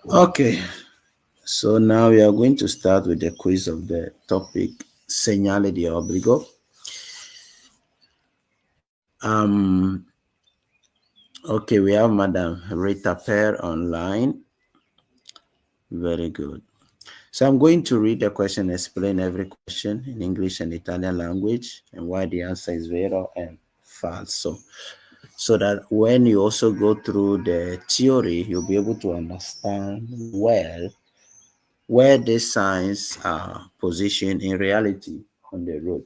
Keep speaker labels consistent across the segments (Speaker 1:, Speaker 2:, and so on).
Speaker 1: Okay, so now we are going to start with the quiz of the topic Segnale di obbligo. Okay, we have Madam Rita Per online. Very good. So I'm going to read the question, explain every question in English and Italian language, and why the answer is vero and falso. So that when you also go through the theory, you'll be able to understand well where these signs are positioned in reality on the road.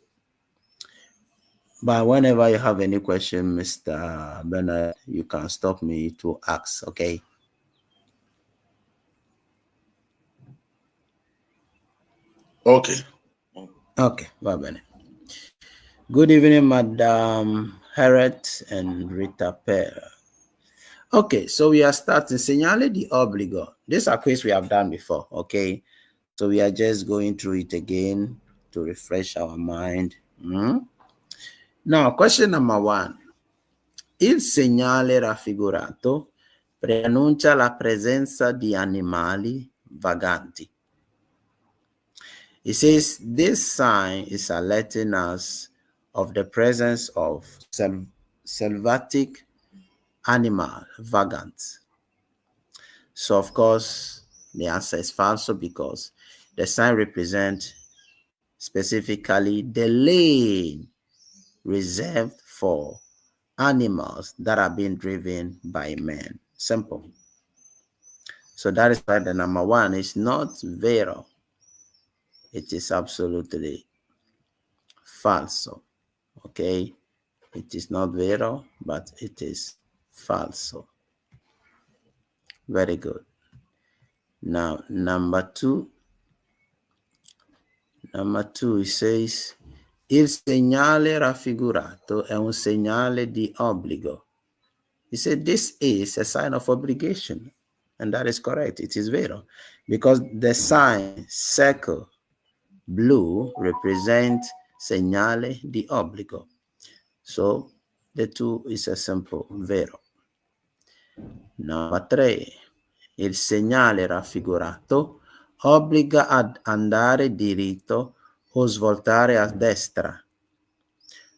Speaker 1: But whenever you have any question, Mr. Bernard, you can stop me to ask, okay?
Speaker 2: Okay.
Speaker 1: Okay, va bene. Good evening, Madam Harriet and Rita Per. Okay, so we are starting. Segnale di obbligo. This is a quiz we have done before, okay? So we are just going through it again to refresh our mind. Now, question number 1. Il segnale raffigurato preannuncia la presenza di animali vaganti. It says this sign is alerting us of the presence of selvatic animal vagants. So of course the answer is falso because the sign represents specifically the lane reserved for animals that are being driven by men. Simple. So that is why the number 1 is not vero. It is absolutely falso. Okay, it is not vero, but it is falso. Very good. Now, number 2. Number 2, it says, il segnale raffigurato è un segnale di obbligo. He said this is a sign of obligation. And that is correct. It is vero. Because the sign circle blue represents segnale di obbligo. So the 2 is a simple vero. Number 3. Il segnale raffigurato obbliga ad andare diritto o svoltare a destra.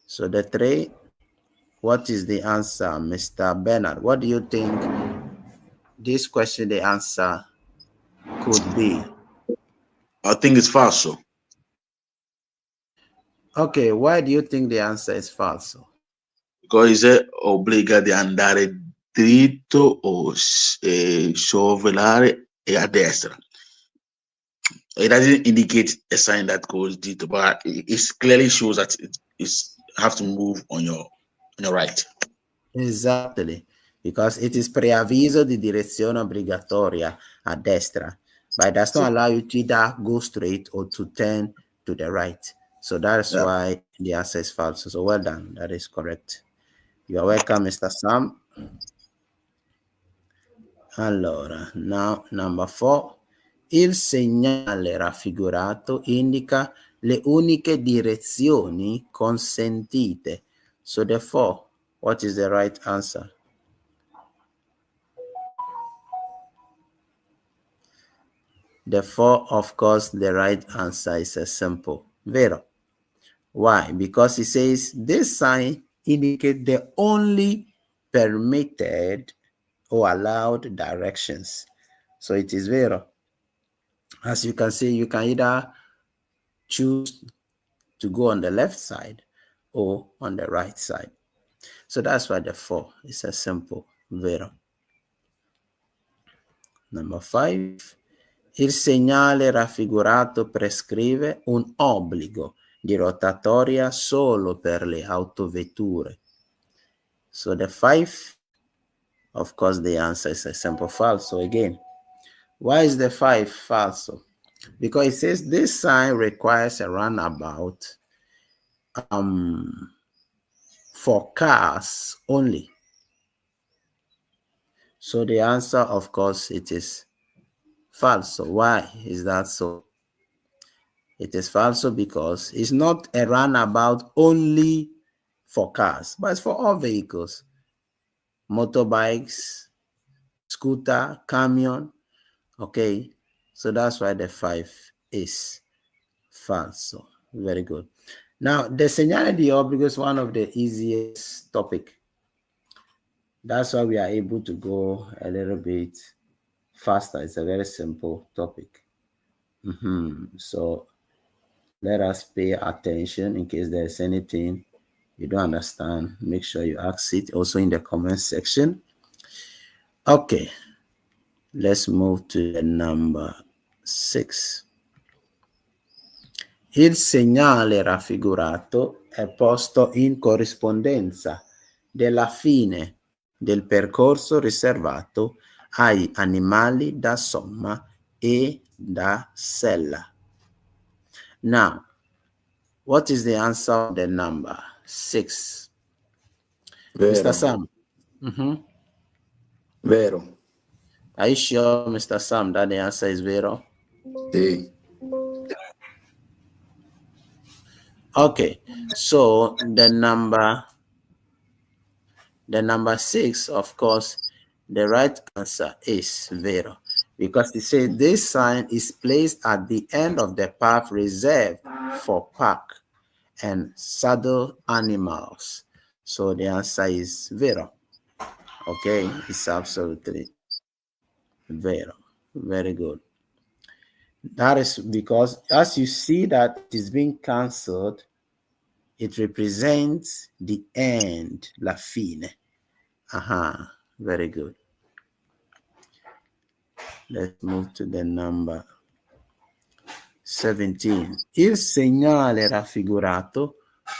Speaker 1: So the 3, what is the answer, Mr. Bernard? What do you think this question, the answer could be?
Speaker 2: I think it's falso.
Speaker 1: Okay, why do you think the answer is falso?
Speaker 2: Because it said obbliga di andare dritto o sorvolare a destra. It doesn't indicate a sign that goes dritto, but it clearly shows that it is have to move on your right.
Speaker 1: Exactly, because it is preavviso di direzione obbligatoria a destra, but it does not allow you to either go straight or to turn to the right. So that's why the answer is false. So well done. That is correct. You are welcome, Mr. Sam. Allora, now number 4. Il segnale raffigurato indica le uniche direzioni consentite. So therefore, what is the right answer? Therefore, of course, the right answer is a simple vero. Why? Because it says this sign indicates the only permitted or allowed directions. So it is vero. As you can see, you can either choose to go on the left side or on the right side. So that's why the 4 is a simple vero. Number 5. Il segnale raffigurato prescrive un obbligo di rotatoria solo per le autovetture. So the 5, of course, the answer is a simple falso again. Why is the 5 falso? Because it says this sign requires a runabout for cars only. So the answer, of course, it is falso. Why is that so? It is falso because it's not a runabout only for cars, but it's for all vehicles, motorbikes, scooter, camion, Okay, so that's why the 5 is falso. Very good. Now, the segnale di obbligo is one of the easiest topic. That's why we are able to go a little bit faster. It's a very simple topic. So let us pay attention in case there's anything you don't understand. Make sure you ask it also in the comment section. Okay, let's move to the number 6. Il segnale raffigurato è posto in corrispondenza della fine del percorso riservato agli animali da somma e da sella. Now, what is the answer of the number 6?
Speaker 3: Vero.
Speaker 1: Mr. Sam?
Speaker 3: Vero.
Speaker 1: Are you sure, Mr. Sam, that the answer is vero?
Speaker 3: Sì.
Speaker 1: Okay, so the number 6, of course, the right answer is vero, because it says this sign is placed at the end of the path reserved for pack and saddle animals. So the answer is vero. Okay, it's absolutely vero. Very good. That is because as you see that it is being cancelled, it represents the end, la fine. Very good. Let's move to the number 17. Il segnale raffigurato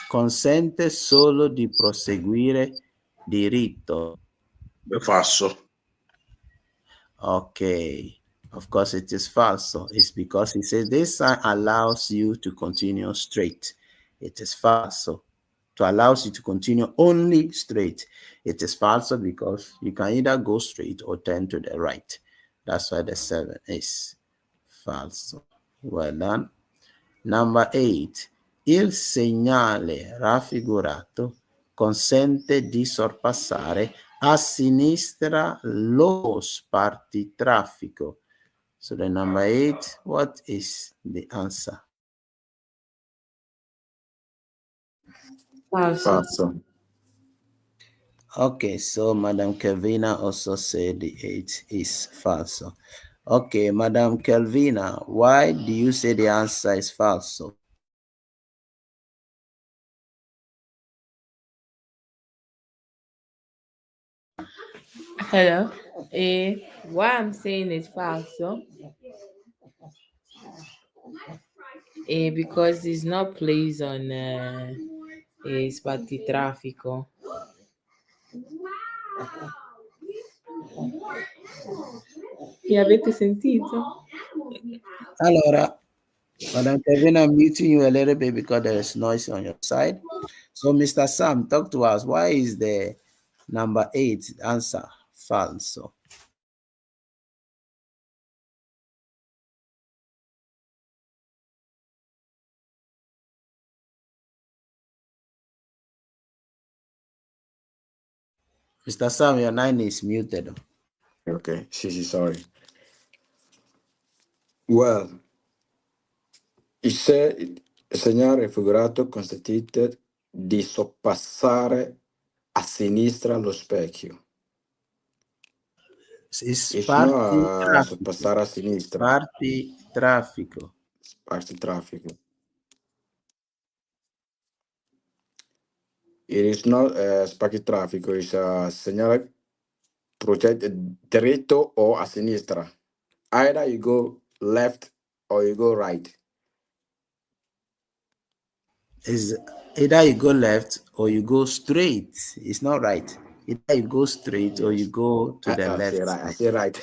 Speaker 1: consente solo di proseguire diritto.
Speaker 2: Falso.
Speaker 1: Okay. Of course, it is falso. It's because it says this sign allows you to continue straight. It is falso. To allows you to continue only straight. It is falso because you can either go straight or turn to the right. That's why the 7 is falso. Well done. Number 8. Il segnale raffigurato consente di sorpassare a sinistra lo spartitraffico. So the number 8, what is the answer?
Speaker 3: Falso.
Speaker 1: Okay, so Madam Kelvina also said the 8 is falso. Okay, Madam Kelvina, why do you say the answer is falso?
Speaker 4: Hello. Why I'm saying it's falso? Because it's not placed on spartitraffico. Mi avete sentito?
Speaker 1: Allora, Madam Kevin, I'm muting you a little bit because there is noise on your side. So, Mr. Sam, talk to us. Why is the number 8 answer false? Mr. Sam, your line is muted.
Speaker 3: Ok, sì, sorry. Well, il segnale raffigurato consente di sorpassare a sinistra lo specchio.
Speaker 1: It's
Speaker 3: not sorpassare a sinistra.
Speaker 1: Parti traffico.
Speaker 3: It is not sparti traffico, it's a segnale diretto o a sinistra. Either you go left or you go right.
Speaker 1: Is either you go left or you go straight. It's not right. Either you go straight or you go to the left.
Speaker 3: I say right.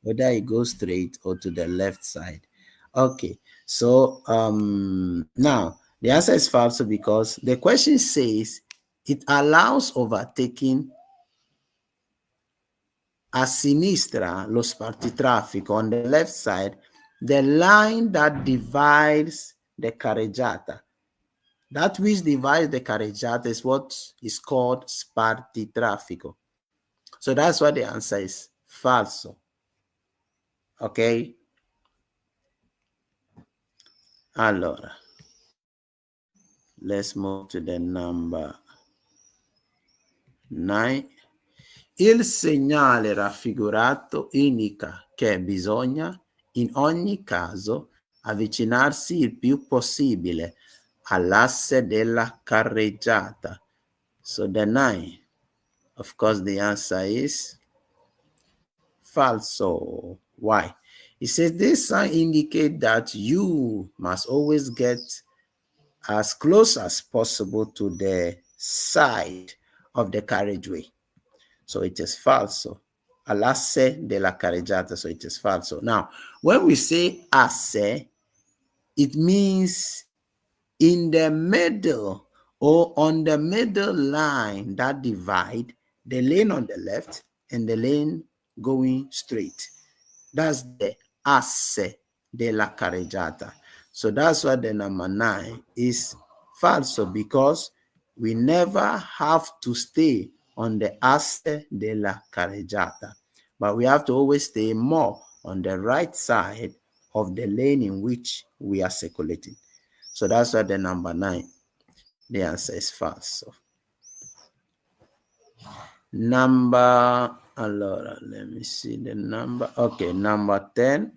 Speaker 1: Whether you go straight or to the left side. Okay, so now the answer is false because the question says it allows overtaking a sinistra lo spartitraffico, on the left side, the line that divides the carreggiata. That which divides the carreggiata is what is called spartitraffico. So that's why the answer is falso. Okay? Allora, let's move to the number 9. Il segnale raffigurato indica che bisogna, in ogni caso, avvicinarsi il più possibile all'asse della carreggiata. So the 9, of course, the answer is falso. Why? It says this sign indicates that you must always get as close as possible to the side of the carriageway. So it is falso. All'asse della carreggiata, so it is falso. Now, when we say asse, it means in the middle or on the middle line that divide the lane on the left and the lane going straight. That's the asse della carreggiata. So that's why the number 9 is falso, because we never have to stay on the asse della carreggiata, but we have to always stay more on the right side of the lane in which we are circulating. So that's why the number 9, the answer is falso. Number, allora, let me see the number. Okay, number 10.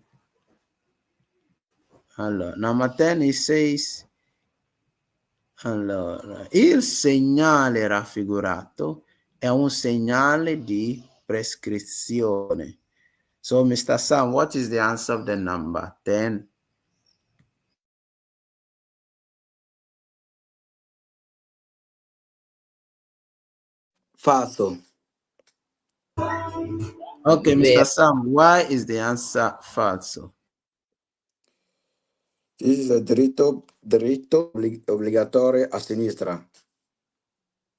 Speaker 1: Allora, number 10, it says, allora, il segnale raffigurato è un segnale di prescrizione. So, Mr. Sam, what is the answer of the number 10?
Speaker 3: Falso.
Speaker 1: Okay, Mr.
Speaker 4: Vero.
Speaker 1: Sam, why is the answer falso?
Speaker 3: This is a diritto obbligatorio a sinistra,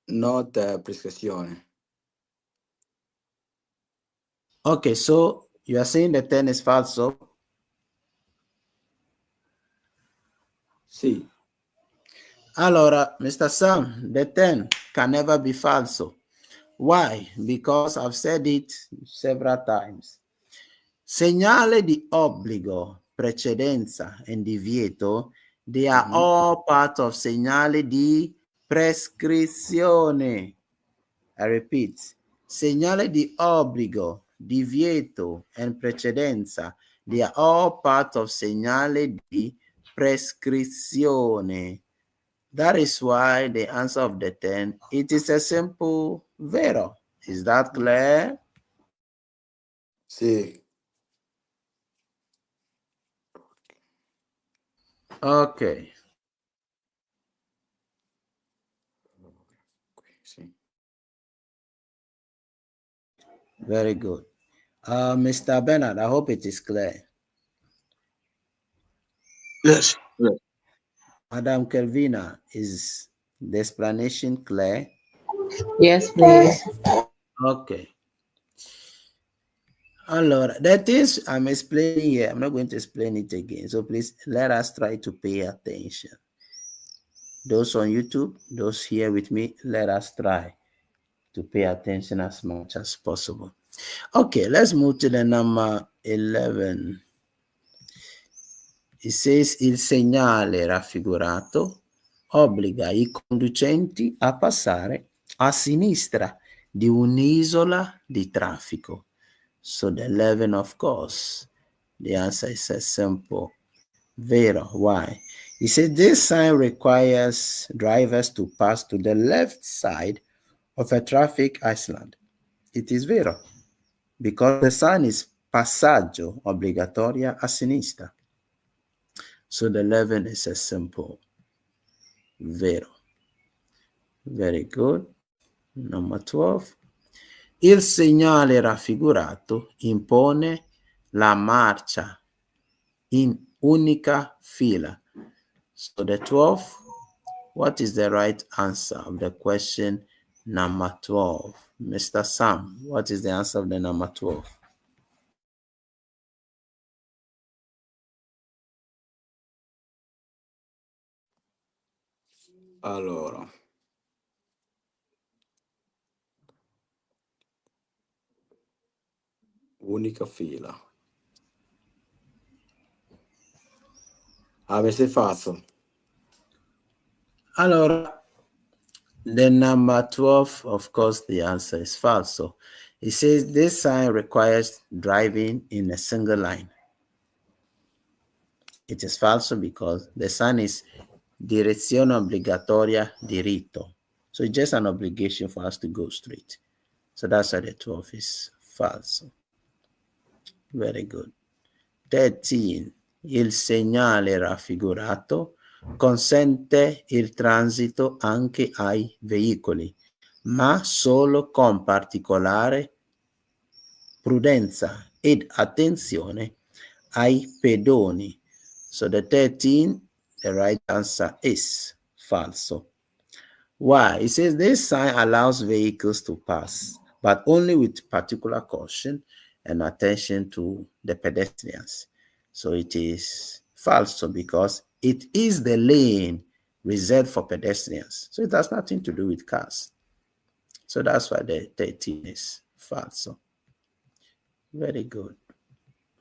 Speaker 3: not prescrizione.
Speaker 1: Okay, so you are saying the 10 is falso?
Speaker 3: Sì.
Speaker 1: Allora, Mr. Sam, the 10 can never be falso. Why? Because I've said it several times. Segnale di obbligo, precedenza, and divieto, they are all part of segnale di prescrizione. I repeat, segnale di obbligo, divieto, and precedenza, they are all part of segnale di prescrizione. That is why the answer of the 10, it is a simple vero. Is that clear?
Speaker 3: Sì.
Speaker 1: Okay.
Speaker 3: Sì.
Speaker 1: Very good. Mr. Bernard, I hope it is clear.
Speaker 2: Yes. Yes.
Speaker 1: Madam Kelvina, is the explanation clear?
Speaker 4: Yes, please.
Speaker 1: Okay. Allora, the things I'm explaining here, I'm not going to explain it again. So please let us try to pay attention. Those on YouTube, those here with me, let us try to pay attention as much as possible. Okay, let's move to the number 11. It says il segnale raffigurato obbliga i conducenti a passare a sinistra di un'isola di traffico. So the 11, of course, the answer is a simple vero. Why? It says this sign requires drivers to pass to the left side of a traffic island. It is vero, because the sign is passaggio obbligatoria a sinistra. So the 11 is a simple vero. Very good. Number 12. Il segnale raffigurato impone la marcia in unica fila. So the 12, what is the right answer of the question number 12? Mr. Sam, what is the answer of the number 12?
Speaker 3: Allora. Unica fila. I will say falso.
Speaker 1: Allora, the number 12, of course, the answer is falso. It says this sign requires driving in a single line. It is falso because the sign is direzione obbligatoria diritto. So it's just an obligation for us to go straight. So that's why the 12 is falso. Very good. 13. Il segnale raffigurato consente il transito anche ai veicoli, ma solo con particolare prudenza ed attenzione ai pedoni. So the 13, the right answer is falso. Why? It says this sign allows vehicles to pass, but only with particular caution and attention to the pedestrians. So it is false because it is the lane reserved for pedestrians. So it has nothing to do with cars. So that's why the 13 is false. Very good.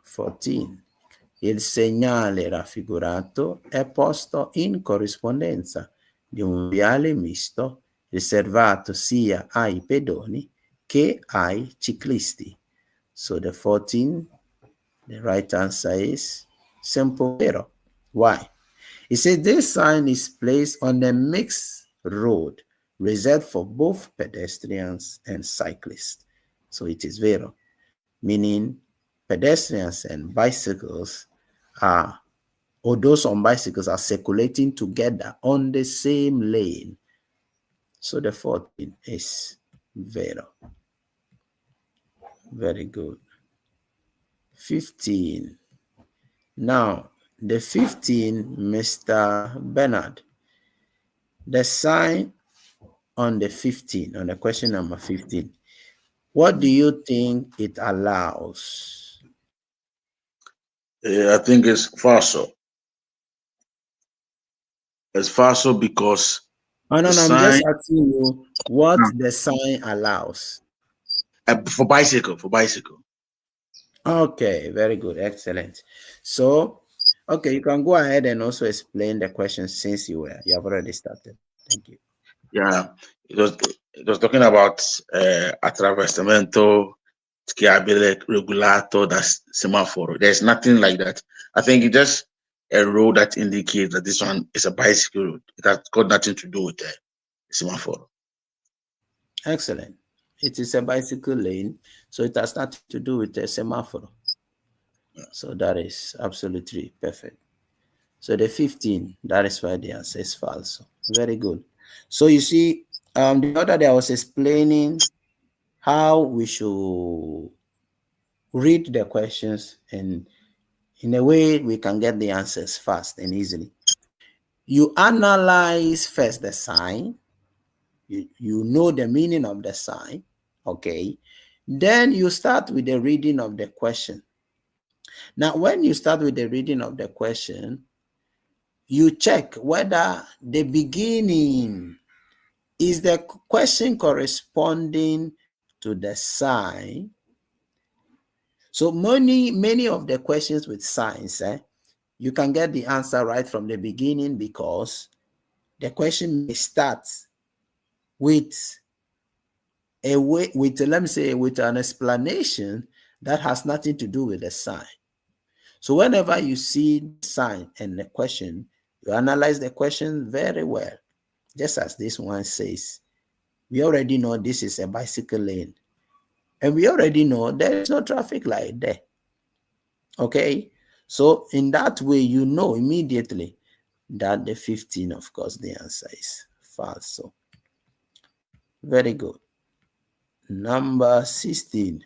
Speaker 1: 14. Il segnale raffigurato è posto in corrispondenza di un viale misto riservato sia ai pedoni che ai ciclisti. So the 14, the right answer is simple vero. Why? It says this sign is placed on a mixed road reserved for both pedestrians and cyclists. So it is vero, meaning pedestrians and bicycles are, or those on bicycles are circulating together on the same lane. So the 14 is vero. Very good. 15. Now, the 15, Mr. Bernard, the sign on the 15, on the question number 15, what do you think it allows?
Speaker 2: I think it's falso. It's falso because
Speaker 1: Oh, no,
Speaker 2: the
Speaker 1: I'm
Speaker 2: sign
Speaker 1: just asking you what the sign allows.
Speaker 2: for bicycle.
Speaker 1: Okay, very good, excellent. So, okay, you can go ahead and also explain the question since you have already started. Thank you.
Speaker 2: Yeah, it was talking about attraversamento schiabile regulato, that's semaphore. There's nothing like that. I think it's just a road that indicates that this one is a bicycle road. It has got nothing to do with the semaphore.
Speaker 1: Excellent. It is a bicycle lane, so it has nothing to do with the semaphore. So that is absolutely perfect. So the 15, that is why the answer is false. Very good. So you see, the other day I was explaining how we should read the questions and in a way we can get the answers fast and easily. You analyze first the sign. You know the meaning of the sign, okay? Then you start with the reading of the question. Now, when you start with the reading of the question, you check whether the beginning is the question corresponding to the sign. So many of the questions with signs, you can get the answer right from the beginning because the question may start with let me say, with an explanation that has nothing to do with the sign. So whenever you see the sign and the question, you analyze the question very well. Just as this one says, we already know this is a bicycle lane. And we already know there is no traffic light there. Okay? So in that way, you know immediately that the 15, of course, the answer is false. So very good. Number 16.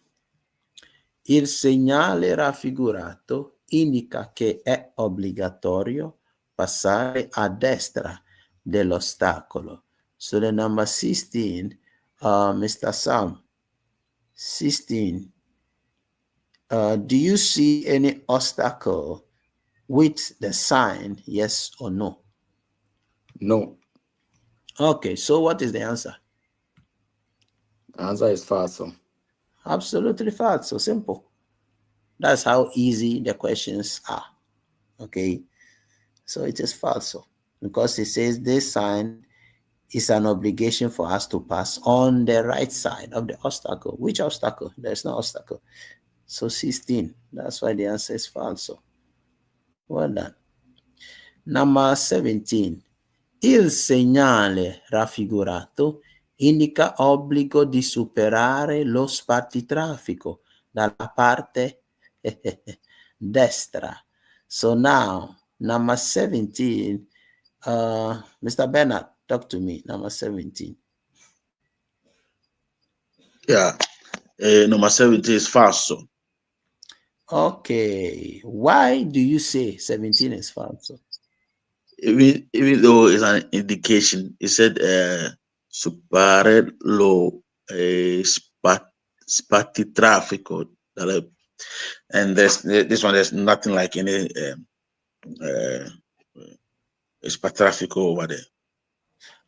Speaker 1: Il segnale raffigurato indica che è obbligatorio passare a destra dell'ostacolo. So the number 16, Mr. Sam, 16. Do you see any obstacle with the sign, yes or no?
Speaker 3: No.
Speaker 1: Okay, so what is the answer?
Speaker 3: The answer is falso.
Speaker 1: Absolutely false. So simple. That's how easy the questions are. Okay. So it is falso because it says this sign is an obligation for us to pass on the right side of the obstacle. Which obstacle? There's no obstacle. So 16. That's why the answer is falso. Well done. Number 17. Il segnale raffigurato indica obbligo di superare lo spartitraffico dalla parte destra. So now, number 17, Mr. Bernard, talk to me, number 17.
Speaker 2: Yeah, number 17 is falso.
Speaker 1: Okay, why do you say 17 is falso?
Speaker 2: Even though it's an indication, it said superare lo spartitraffico, and this one there's nothing like any spartitraffico over there.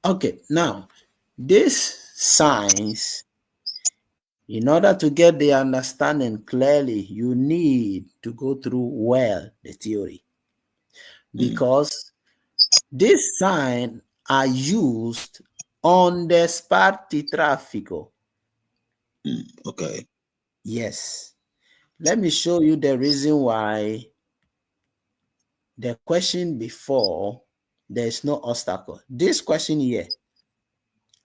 Speaker 1: Okay, now these signs, in order to get the understanding clearly, you need to go through well the theory, because these signs are used on the spartitraffico.
Speaker 2: Okay.
Speaker 1: Yes. Let me show you the reason why the question before there is no obstacle. This question here,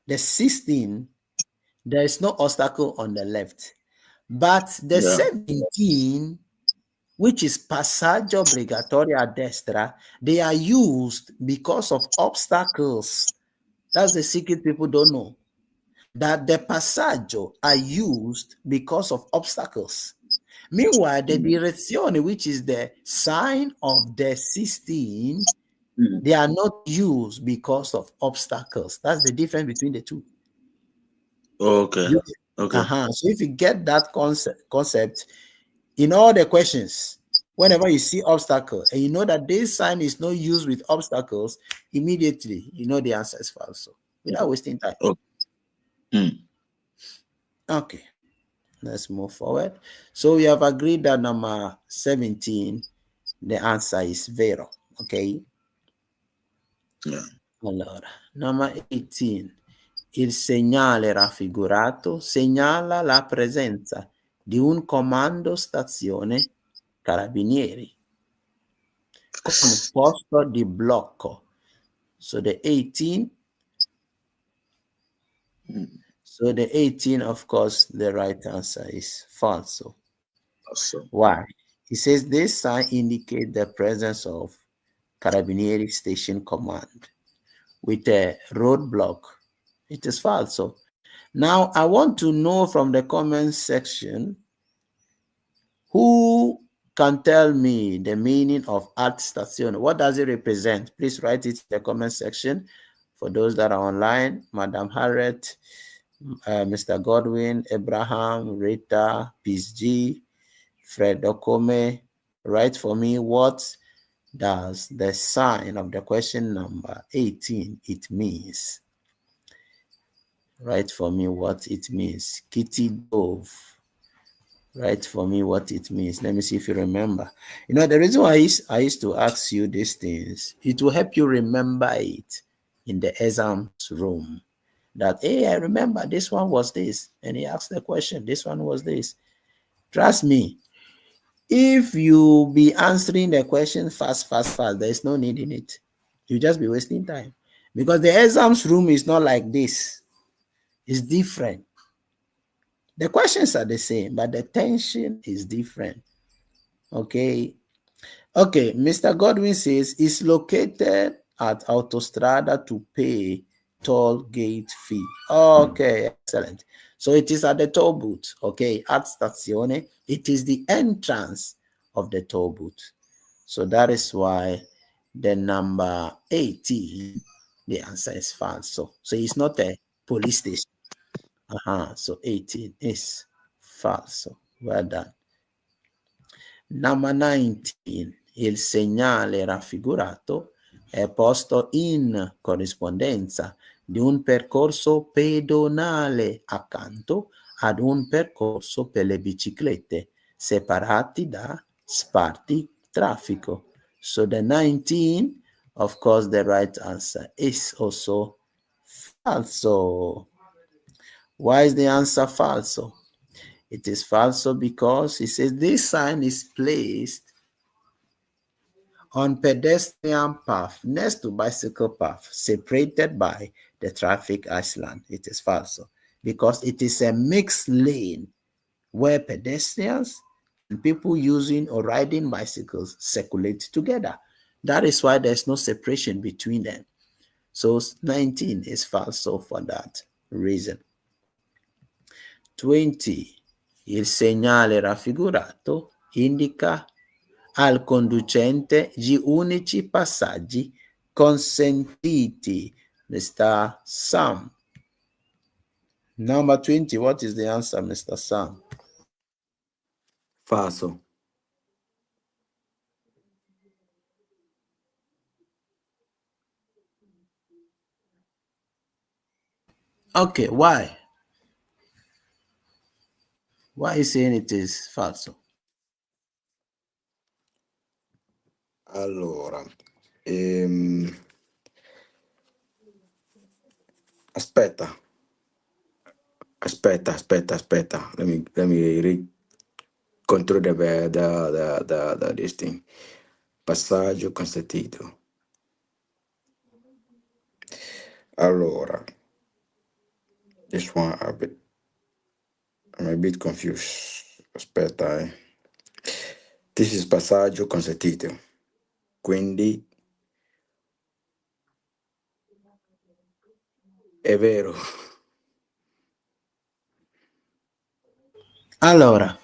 Speaker 1: the 16, there is no obstacle on the left. But the 17, which is passaggio obbligatorio a destra, they are used because of obstacles. That's the secret people don't know. That the passaggio are used because of obstacles. Meanwhile, the direzione, which is the sign of the 16, they are not used because of obstacles. That's the difference between the two.
Speaker 2: Okay. Okay.
Speaker 1: So if you get that concept in all the questions, whenever you see obstacle and you know that this sign is not used with obstacles, immediately you know the answer is false. Without wasting time. Okay, let's move forward. So we have agreed that number 17, the answer is vero. Okay. Allora, number 18. Il segnale raffigurato segnala la presenza di un comando stazione carabinieri con posto di blocco. So the 18, of course, the right answer is falso. Why? It says this sign indicates the presence of carabinieri station command with a roadblock. It is falso. Now, I want to know from the comment section who can tell me the meaning of art station. What does it represent? Please write it in the comment section. For those that are online, Madam Harriet, Mr. Godwin, Abraham, Rita, Peace G, Fred Okome, write for me what does the sign of the question number 18 it means. Write for me what it means. Kitty Dove, write for me what it means. Let me see if you remember. You know, the reason why I used to ask you these things, it will help you remember it in the exams room. That, hey, I remember this one was this. And he asked the question, this one was this. Trust me, if you be answering the question fast, there's no need in it. You just be wasting time. Because the exams room is not like this. It's different. The questions are the same, but the tension is different. Okay. Okay, Mr. Godwin says it's located at Autostrada to pay toll gate fee. Okay, excellent. So it is at the toll booth, okay, at Stazione. It is the entrance of the toll booth. So that is why the number 18, the answer is false. So it's not a police station. So 18 is false. Well done. Number 19. Il segnale raffigurato è posto in corrispondenza di un percorso pedonale accanto ad un percorso per le biciclette separati da spartitraffico. So the 19 of course, the right answer is also falso. Why is the answer falso? It is falso because it says this sign is placed on pedestrian path next to bicycle path separated by the traffic island. It is falso because it is a mixed lane where pedestrians and people using or riding bicycles circulate together. That is why there's no separation between them. So 19 is falso for that reason. 20. Il segnale raffigurato indica al conducente gli unici passaggi consentiti. Mr. Sam. Number 20, what is the answer, Mr. Sam?
Speaker 3: Falso.
Speaker 1: Okay, why? Why are you saying it is falso?
Speaker 3: Allora, aspetta. Let me read control the this thing. Passaggio consentito. Allora, this one I'm a bit confused. Aspetta, This is passaggio consentito. Quindi è vero.
Speaker 1: Allora,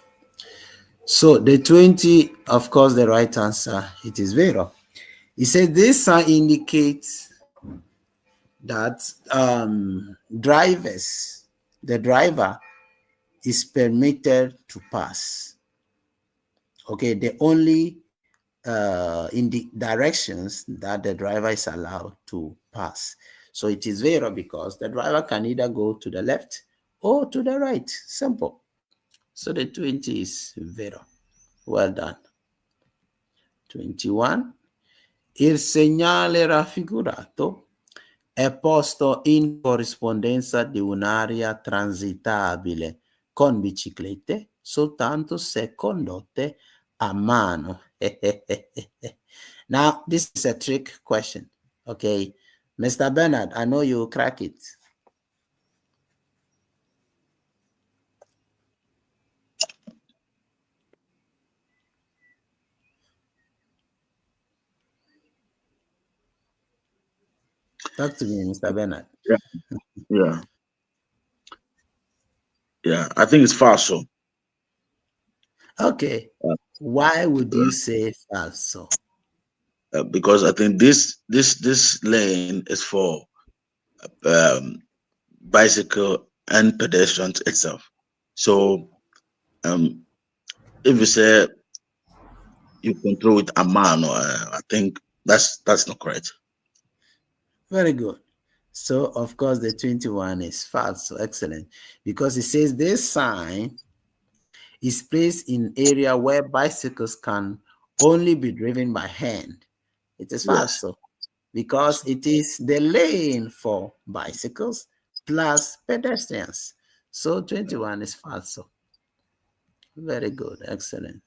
Speaker 1: so the 20, of course, the right answer, it is vero. He said this sign indicates that the driver is permitted to pass. Okay, the only in the directions that the driver is allowed to pass. So it is vero because the driver can either go to the left or to the right. Simple. So the 20 is vero. Well done. 21. Il segnale raffigurato è posto in corrispondenza di un'area transitabile con biciclette soltanto se condotte a mano. Now, this is a trick question. Okay, Mr. Bernard, I know you crack it. Talk to me, Mr. Bernard.
Speaker 2: Yeah. I think it's falso.
Speaker 1: Okay. Why would you say falso?
Speaker 2: Because I think this lane is for bicycle and pedestrians itself. So if you say you control with a man, I think that's not correct.
Speaker 1: Very good. So, of course, the 21 is false. So excellent. Because it says this sign is placed in area where bicycles can only be driven by hand. It is false. So, because it is the lane for bicycles plus pedestrians. So 21 is false. So, very good. Excellent.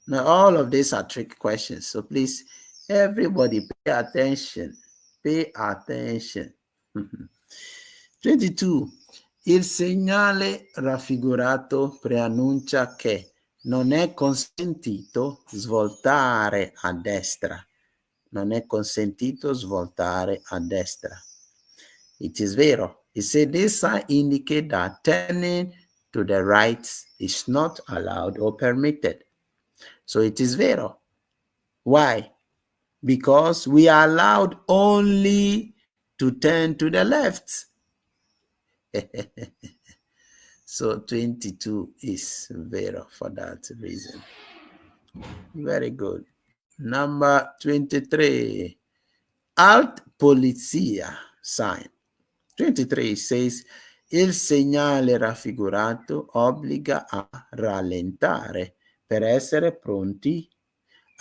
Speaker 1: Now, all of these are trick questions. So please, everybody pay attention. Pay attention. 22. Il segnale raffigurato preannuncia che non è consentito svoltare a destra. Non è consentito svoltare a destra. It is vero. It said this sign indicates that turning to the right is not allowed or permitted. So it is vero. Why? Because we are allowed only to turn to the left. So 22 is vero for that reason. Very good. Number 23. Alt polizia sign. 23 says il segnale raffigurato obbliga a rallentare per essere pronti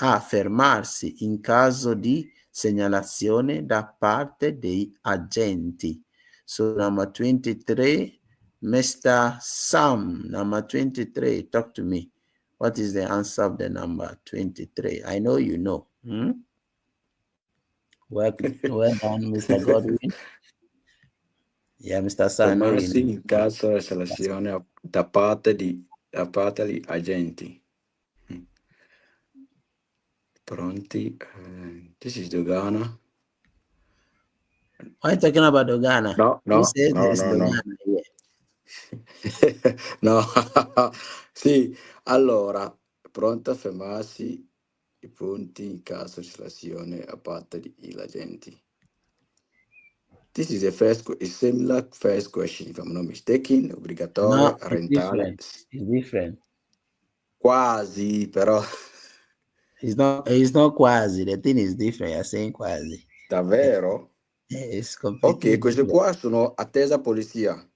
Speaker 1: a fermarsi in caso di segnalazione da parte dei agenti. So number 23, Mr. Sam, number 23, talk to me. What is the answer of the number 23? I know you know. Well done, Mr. Godwin. Yeah, Mr. Sam, I know you
Speaker 3: Fermarsi
Speaker 1: know.
Speaker 3: in caso di selezione da parte degli agenti. Pronti? This is Dogana.
Speaker 1: Why are you talking about Dogana?
Speaker 3: No.
Speaker 1: Who says there's Dogana here?
Speaker 3: No. Sì, allora, pronto a fermarsi i punti in caso di selezione da parte degli agenti. This is the similar first question, if I'm not mistaken. Obbligatorio
Speaker 1: No, it's
Speaker 3: rentare.
Speaker 1: different. It's different.
Speaker 3: Quasi, però.
Speaker 1: It's not quasi. The thing is different. You're saying quasi.
Speaker 3: Davvero?
Speaker 1: It's completely
Speaker 3: Ok, queste
Speaker 1: different.
Speaker 3: qua sono attesa polizia.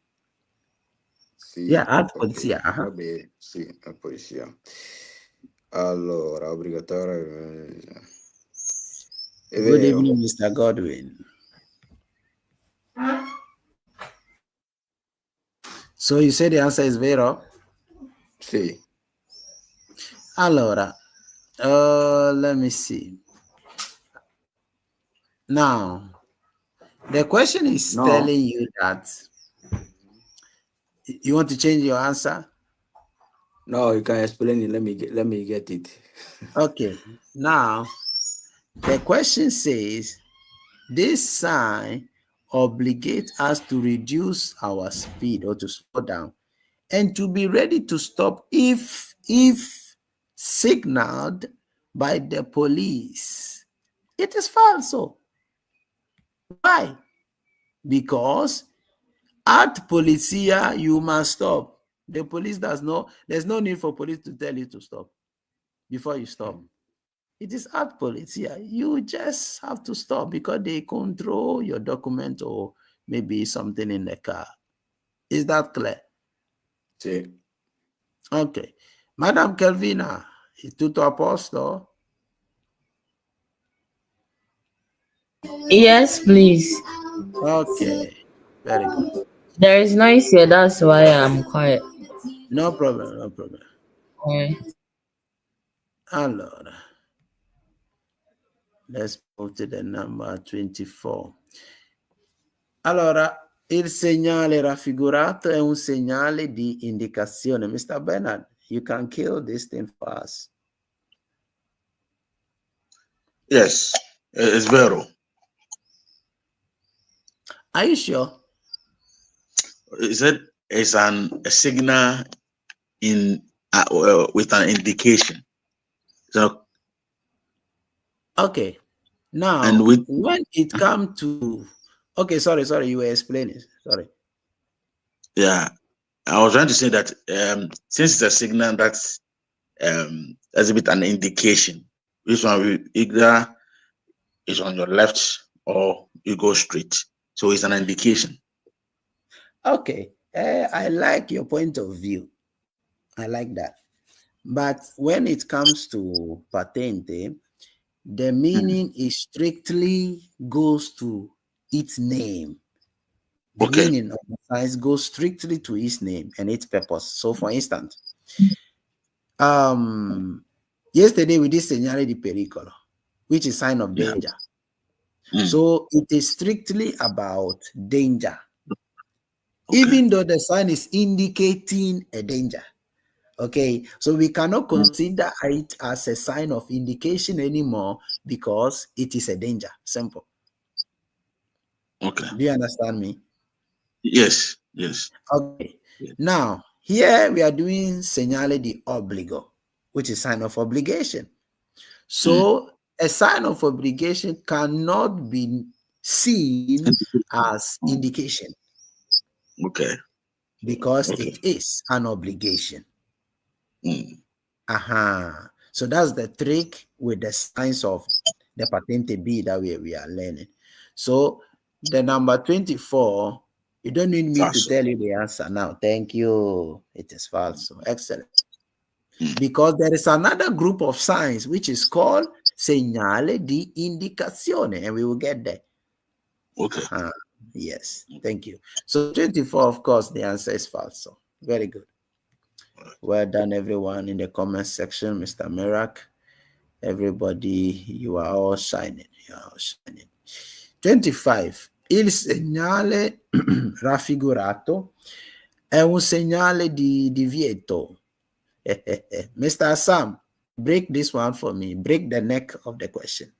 Speaker 3: Sì,
Speaker 1: Yeah, at
Speaker 3: ok,
Speaker 1: polizia.
Speaker 3: va bene, sì, la polizia. Allora, obbligatorio. È
Speaker 1: Good
Speaker 3: vero.
Speaker 1: evening, Mr. Godwin. So you say the answer is vero?
Speaker 3: Sì.
Speaker 1: Allora, let me see. Now, the question is telling you that you want to change your answer.
Speaker 3: No, you can explain it. Let me get it.
Speaker 1: Okay. Now, the question says, this sign obligates us to reduce our speed or to slow down and to be ready to stop if signaled by the police. It is false. Why? Because at policia you must stop. The police there's no need for police to tell you to stop before you stop. It is at policia. You just have to stop because they control your document or maybe something in the car. Is that clear?
Speaker 3: Sì.
Speaker 1: Okay. Madam Kelvina, è tutto a posto?
Speaker 4: Yes, please.
Speaker 1: Okay. Very good.
Speaker 4: There is noise here, that's why I'm quiet.
Speaker 1: No problem, no problem.
Speaker 4: Okay.
Speaker 1: Allora, let's move to the number 24. Allora, il segnale raffigurato è un segnale di indicazione. Mr. Bernard, you can kill this thing for us.
Speaker 2: Yes, it's vero.
Speaker 1: Are you sure?
Speaker 2: He said it's a signal in with an indication. So
Speaker 1: Okay. Now,
Speaker 2: and with
Speaker 1: when it comes to, okay, sorry, you were explaining. Sorry.
Speaker 2: yeah, I was trying to say that since it's a signal that's a bit an indication. This one either is on your left or you go straight. So it's an indication.
Speaker 1: Okay. I like your point of view. I like that. But when it comes to patente, the meaning is strictly goes to its name. The
Speaker 2: Okay.
Speaker 1: meaning of the signs goes strictly to its name and its purpose. So, for instance, yesterday we did segnale di pericolo, which is sign of danger. So it is strictly about danger, even though the sign is indicating a danger. Okay, so we cannot consider it as a sign of indication anymore because it is a danger. Simple.
Speaker 2: Okay.
Speaker 1: Do you understand me?
Speaker 2: Yes. Yes.
Speaker 1: Okay. Now, here we are doing segnale di obbligo, which is sign of obligation. So a sign of obligation cannot be seen as indication.
Speaker 2: Okay.
Speaker 1: Because it is an obligation. So that's the trick with the science of the patente B that we are learning. So the number 24, you don't need me to tell you the answer now. Thank you. It is false. Excellent. Because there is another group of signs which is called segnale di indicazione, and we will get there.
Speaker 2: Okay.
Speaker 1: Yes, thank you. So 24, of course, the answer is falso. Very good. Well done, everyone, in the comment section, Mr. Merak. Everybody, you are all shining. You are all shining. 25. Il segnale raffigurato è un segnale di divieto. Mr. Sam, break this one for me. Break the neck of the question.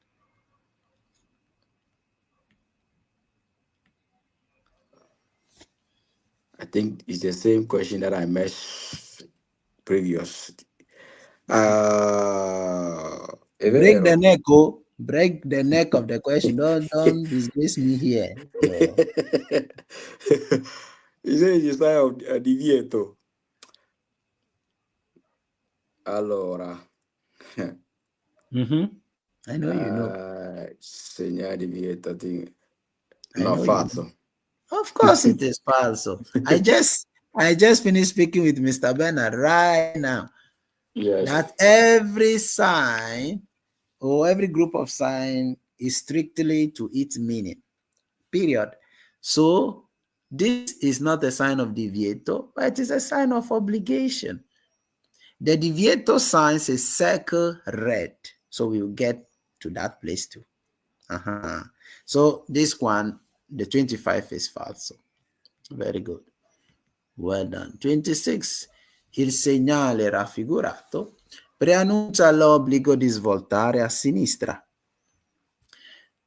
Speaker 3: I think it's the same question that I missed previous.
Speaker 1: Break the neck, oh. Break the neck of the question. Don't disgrace me here. Oh.
Speaker 3: He said it's sign of divieto. Allora.
Speaker 1: I know you know.
Speaker 3: Segnale divieto, I think.
Speaker 1: I
Speaker 3: No,
Speaker 1: know you
Speaker 3: falso.
Speaker 1: know. Of course it is falso. I just finished speaking with Mr. Bernard right now.
Speaker 3: Yes.
Speaker 1: That every sign or every group of sign is strictly to its meaning. Period. So this is not a sign of divieto, but it is a sign of obligation. The divieto sign is circle red. So we will get to that place too. So this one, the 25 is falso. Very good. Well done. 26. Il segnale raffigurato preannuncia l'obbligo di svoltare a sinistra.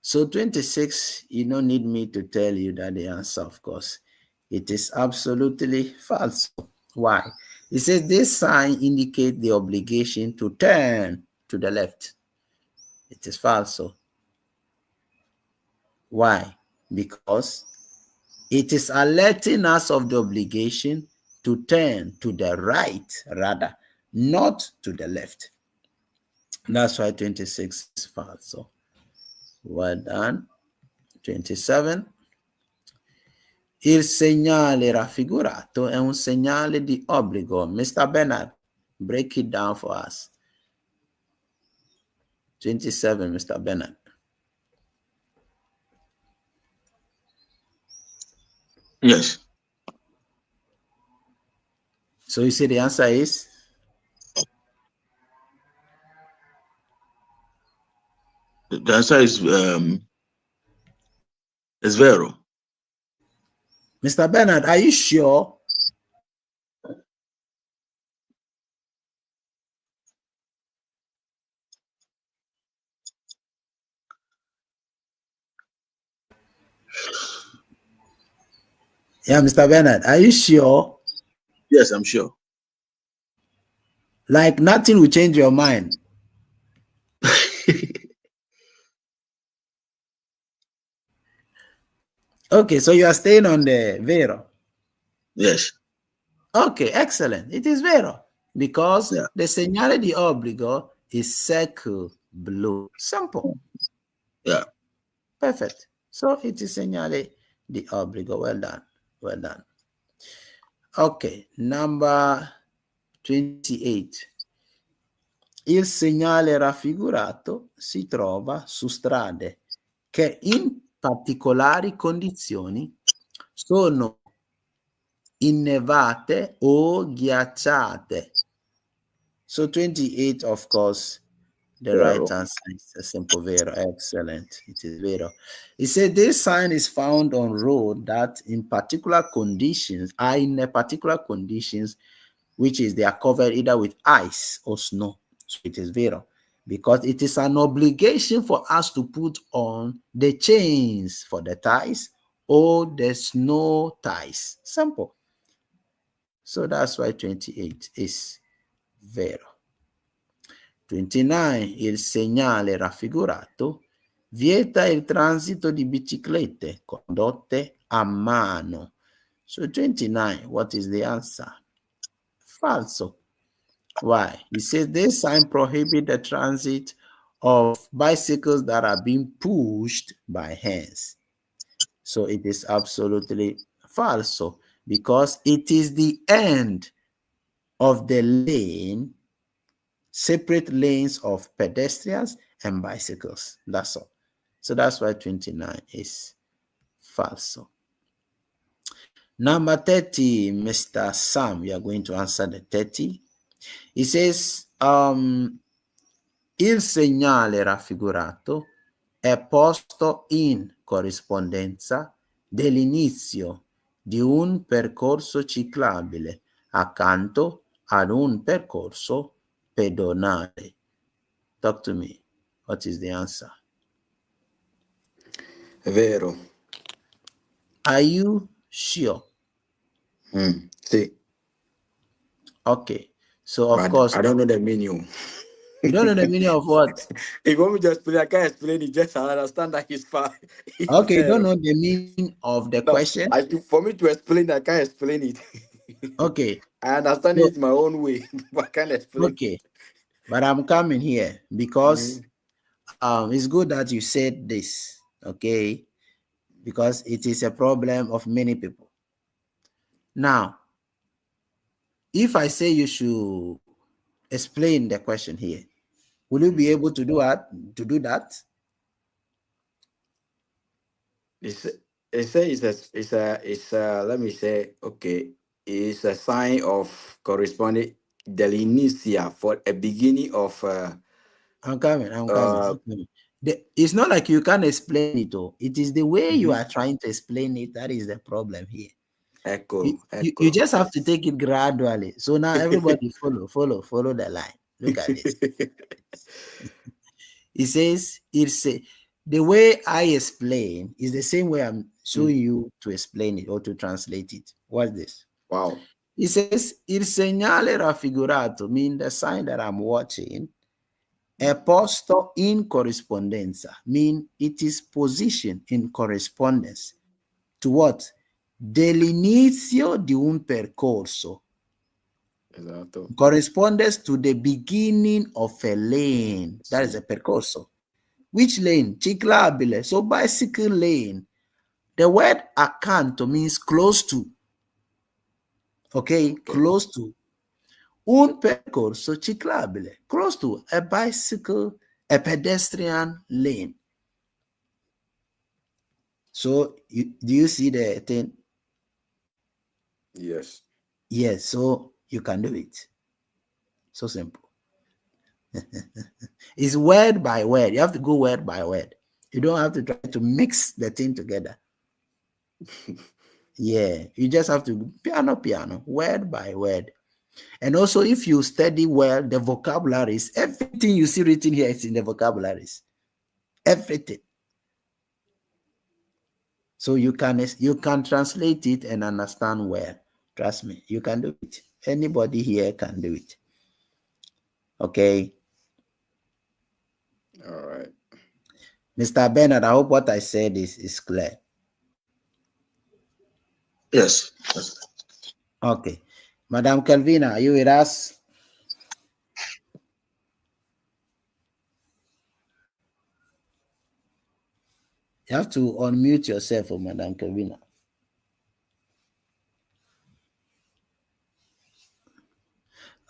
Speaker 1: So 26, you don't need me to tell you that the answer, of course, it is absolutely false. Why? It says this sign indicates the obligation to turn to the left. It is false. Why? Because it is alerting us of the obligation to turn to the right, rather, not to the left. That's why 26 is false. Well done. 27. Il segnale raffigurato è un segnale di obbligo. Mr. Bernard, break it down for us. 27, Mr. Bernard.
Speaker 2: Yes.
Speaker 1: So you say the answer is?
Speaker 2: The answer is vero.
Speaker 1: Mr. Bernard, are you sure? Yeah, Mr. Bernard, are you sure?
Speaker 2: Yes, I'm sure.
Speaker 1: Like nothing will change your mind. Okay, so you are staying on the vero.
Speaker 2: Yes.
Speaker 1: Okay, excellent. It is vero because the segnale di obbligo is circle blue. Simple.
Speaker 2: Yeah.
Speaker 1: Perfect. So it is segnale di obbligo. Well done. Well done. Okay, number 28. Il segnale raffigurato si trova su strade che in particolari condizioni sono innevate o ghiacciate. So 28, of course, the right answer is a simple vero. Excellent. It is vero. It said this sign is found on road that in particular conditions are in a particular conditions, which is they are covered either with ice or snow. So it is vero because it is an obligation for us to put on the chains for the ties or the snow ties. Simple. So that's why 28 is vero. 29. Il segnale raffigurato vieta il transito di biciclette condotte a mano. So 29, what is the answer? Falso. Why? It says this sign prohibits the transit of bicycles that are being pushed by hands. So it is absolutely falso because it is the end of the lane, separate lanes of pedestrians and bicycles. That's all. So that's why 29 is falso. Number 30, Mr. Sam, you are going to answer the 30. It says, il segnale raffigurato è posto in corrispondenza dell'inizio di un percorso ciclabile accanto ad un percorso pedonale. Talk to me. What is the answer?
Speaker 3: È vero.
Speaker 1: Are you sure?
Speaker 3: Sì.
Speaker 1: Okay. So, of
Speaker 3: But
Speaker 1: course,
Speaker 3: I don't know the meaning.
Speaker 1: you don't know the meaning of what?
Speaker 3: If you want me to explain, I can't explain it. Just I understand that he's fine.
Speaker 1: Okay, you don't know the meaning of the
Speaker 3: No,
Speaker 1: question?
Speaker 3: for me to explain, I can't explain it.
Speaker 1: Okay.
Speaker 3: I understand
Speaker 1: So,
Speaker 3: it my own way, but I can't explain
Speaker 1: okay.
Speaker 3: it.
Speaker 1: But I'm coming here because it's good that you said this, okay? Because it is a problem of many people. Now, if I say you should explain the question here, will you be able to do that?
Speaker 3: It's a let me say, okay, it's a sign of corresponding delineatia for a beginning of
Speaker 1: I'm coming. It's not like you can't explain it all. It is the way you are trying to explain it that is the problem here. You just have to take it gradually. So now everybody follow the line. Look at this. It says, the way I explain is the same way I'm showing you to explain it or to translate it. What's this?
Speaker 3: Wow.
Speaker 1: It says, il segnale raffigurato, mean the sign that I'm watching, è posto in corrispondenza, mean it is positioned in correspondence to what? Dell'inizio di un percorso.
Speaker 3: Esatto.
Speaker 1: Corresponds to the beginning of a lane. That is a percorso. Which lane? Ciclabile. So bicycle lane. The word accanto means close to. Okay, close to. Un percorso ciclabile. Close to a bicycle, a pedestrian lane. So do you see the thing?
Speaker 3: Yes.
Speaker 1: Yes, so you can do it. So simple. It's word by word. You have to go word by word. You don't have to try to mix the thing together. Yeah, you just have to piano, word by word. And also, if you study well the vocabularies, everything you see written here is in the vocabularies. Everything. So you can translate it and understand well. Trust me, you can do it. Anybody here can do it. Okay.
Speaker 3: All right.
Speaker 1: Mr. Bernard, I hope what I said is clear.
Speaker 2: Yes.
Speaker 1: Okay. Madam Calvina, are you with us? You have to unmute yourself, Madam Calvina.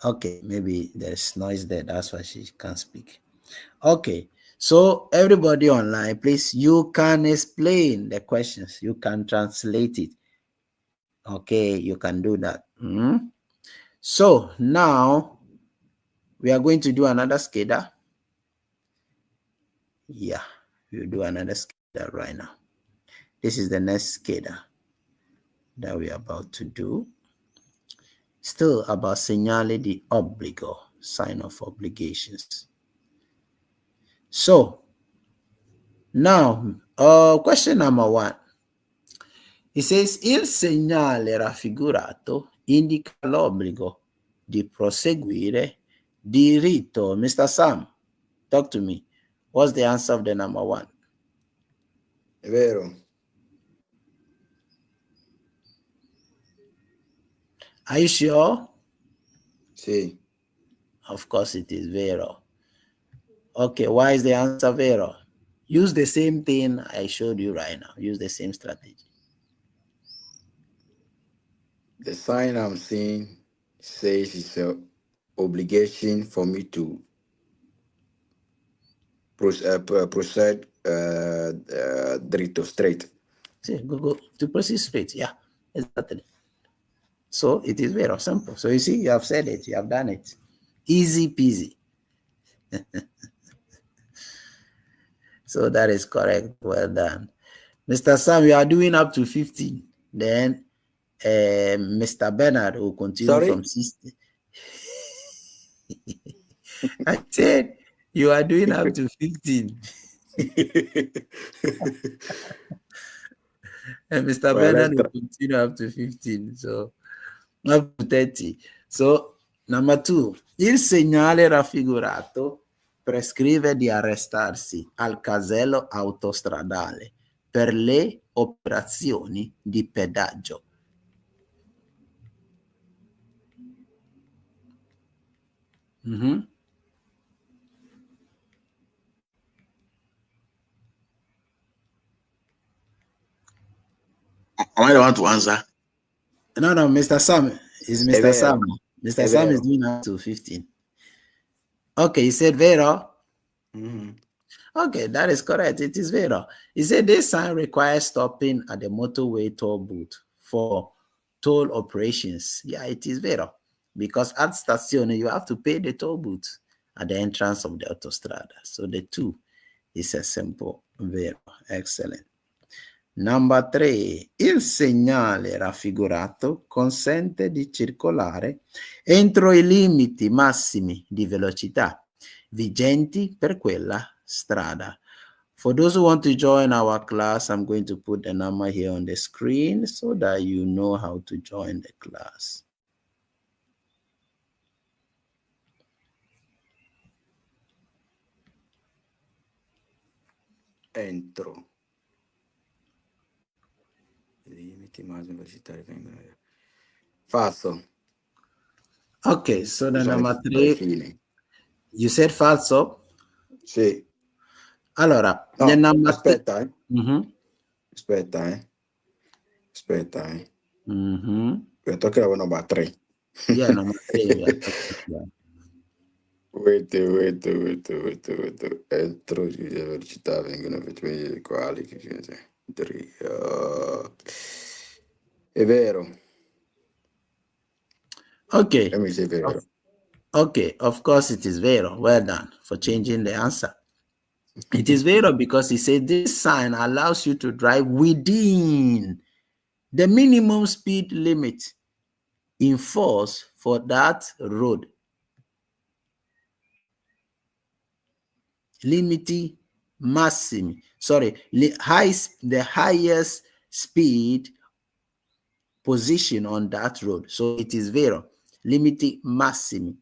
Speaker 1: Okay, maybe there's noise there. That's why she can't speak. Okay, so everybody online, please, you can explain the questions. You can translate it. Okay, you can do that. So now we are going to do another SCHEDA. Yeah, we'll do another SCHEDA right now. This is the next SCHEDA that we are about to do. Still about segnale di obbligo, sign of obligations. So now, question number 1. It says, il segnale raffigurato indica l'obbligo di proseguire diritto. Mr. Sam, talk to me. What's the answer of the number 1?
Speaker 3: È vero.
Speaker 1: Are you sure?
Speaker 3: Sì.
Speaker 1: Of course it is vero. Okay, why is the answer vero? Use the same thing I showed you right now. Use the same strategy.
Speaker 3: The sign I'm seeing says it's an obligation for me to Proceed dritto, straight.
Speaker 1: See, go to proceed straight. Yeah, exactly. So it is very simple. So you see, you have said it, you have done it. Easy peasy. So that is correct. Well done. Mr. Sam, you are doing up to 15. Then Mr. Bernard will continue
Speaker 3: Sorry?
Speaker 1: from 60. I said you are doing up to 15. And Mr.
Speaker 3: Well,
Speaker 1: Bernard will continue up to 15. So up to 30. So number 2. Il segnale raffigurato prescrive di arrestarsi al casello autostradale per le operazioni di pedaggio. Mm-hmm.
Speaker 2: Am I the one to answer?
Speaker 1: No, Mr. Sam is Mr. Sam. Mr. Sam is doing up to 15. Okay, you said vero?
Speaker 3: Mm-hmm.
Speaker 1: Okay, that is correct. It is vero. He said this sign requires stopping at the motorway toll booth for toll operations. Yeah, it is vero. Because at station, you have to pay the toll booth at the entrance of the autostrada. So the 2 is a simple vero. Excellent. Number 3. Il segnale raffigurato consente di circolare entro i limiti massimi di velocità vigenti per quella strada. For those who want to join our class, I'm going to put the number here on the screen so that you know how to join the class.
Speaker 3: Entro. I limiti massimi velocità vengono. Falso.
Speaker 1: Okay, so the number 3. You said falso?
Speaker 3: Sì.
Speaker 1: Allora,
Speaker 3: no,
Speaker 1: the number
Speaker 3: aspetta,
Speaker 1: Mm-hmm.
Speaker 3: Aspetta,
Speaker 1: Mm-hmm.
Speaker 3: We're talking about number 3.
Speaker 1: Yeah, number 3.
Speaker 3: Wait. Entro le velocità vengono effettuate quali? È vero.
Speaker 1: Okay.
Speaker 3: Let me say vero.
Speaker 1: Okay, of course it is vero. Well done for changing the answer. It is vero because he said this sign allows you to drive within the minimum speed limit in force for that road. Limiti massimi. Sorry, the highest speed position on that road. So it is vero. Limiti massimi.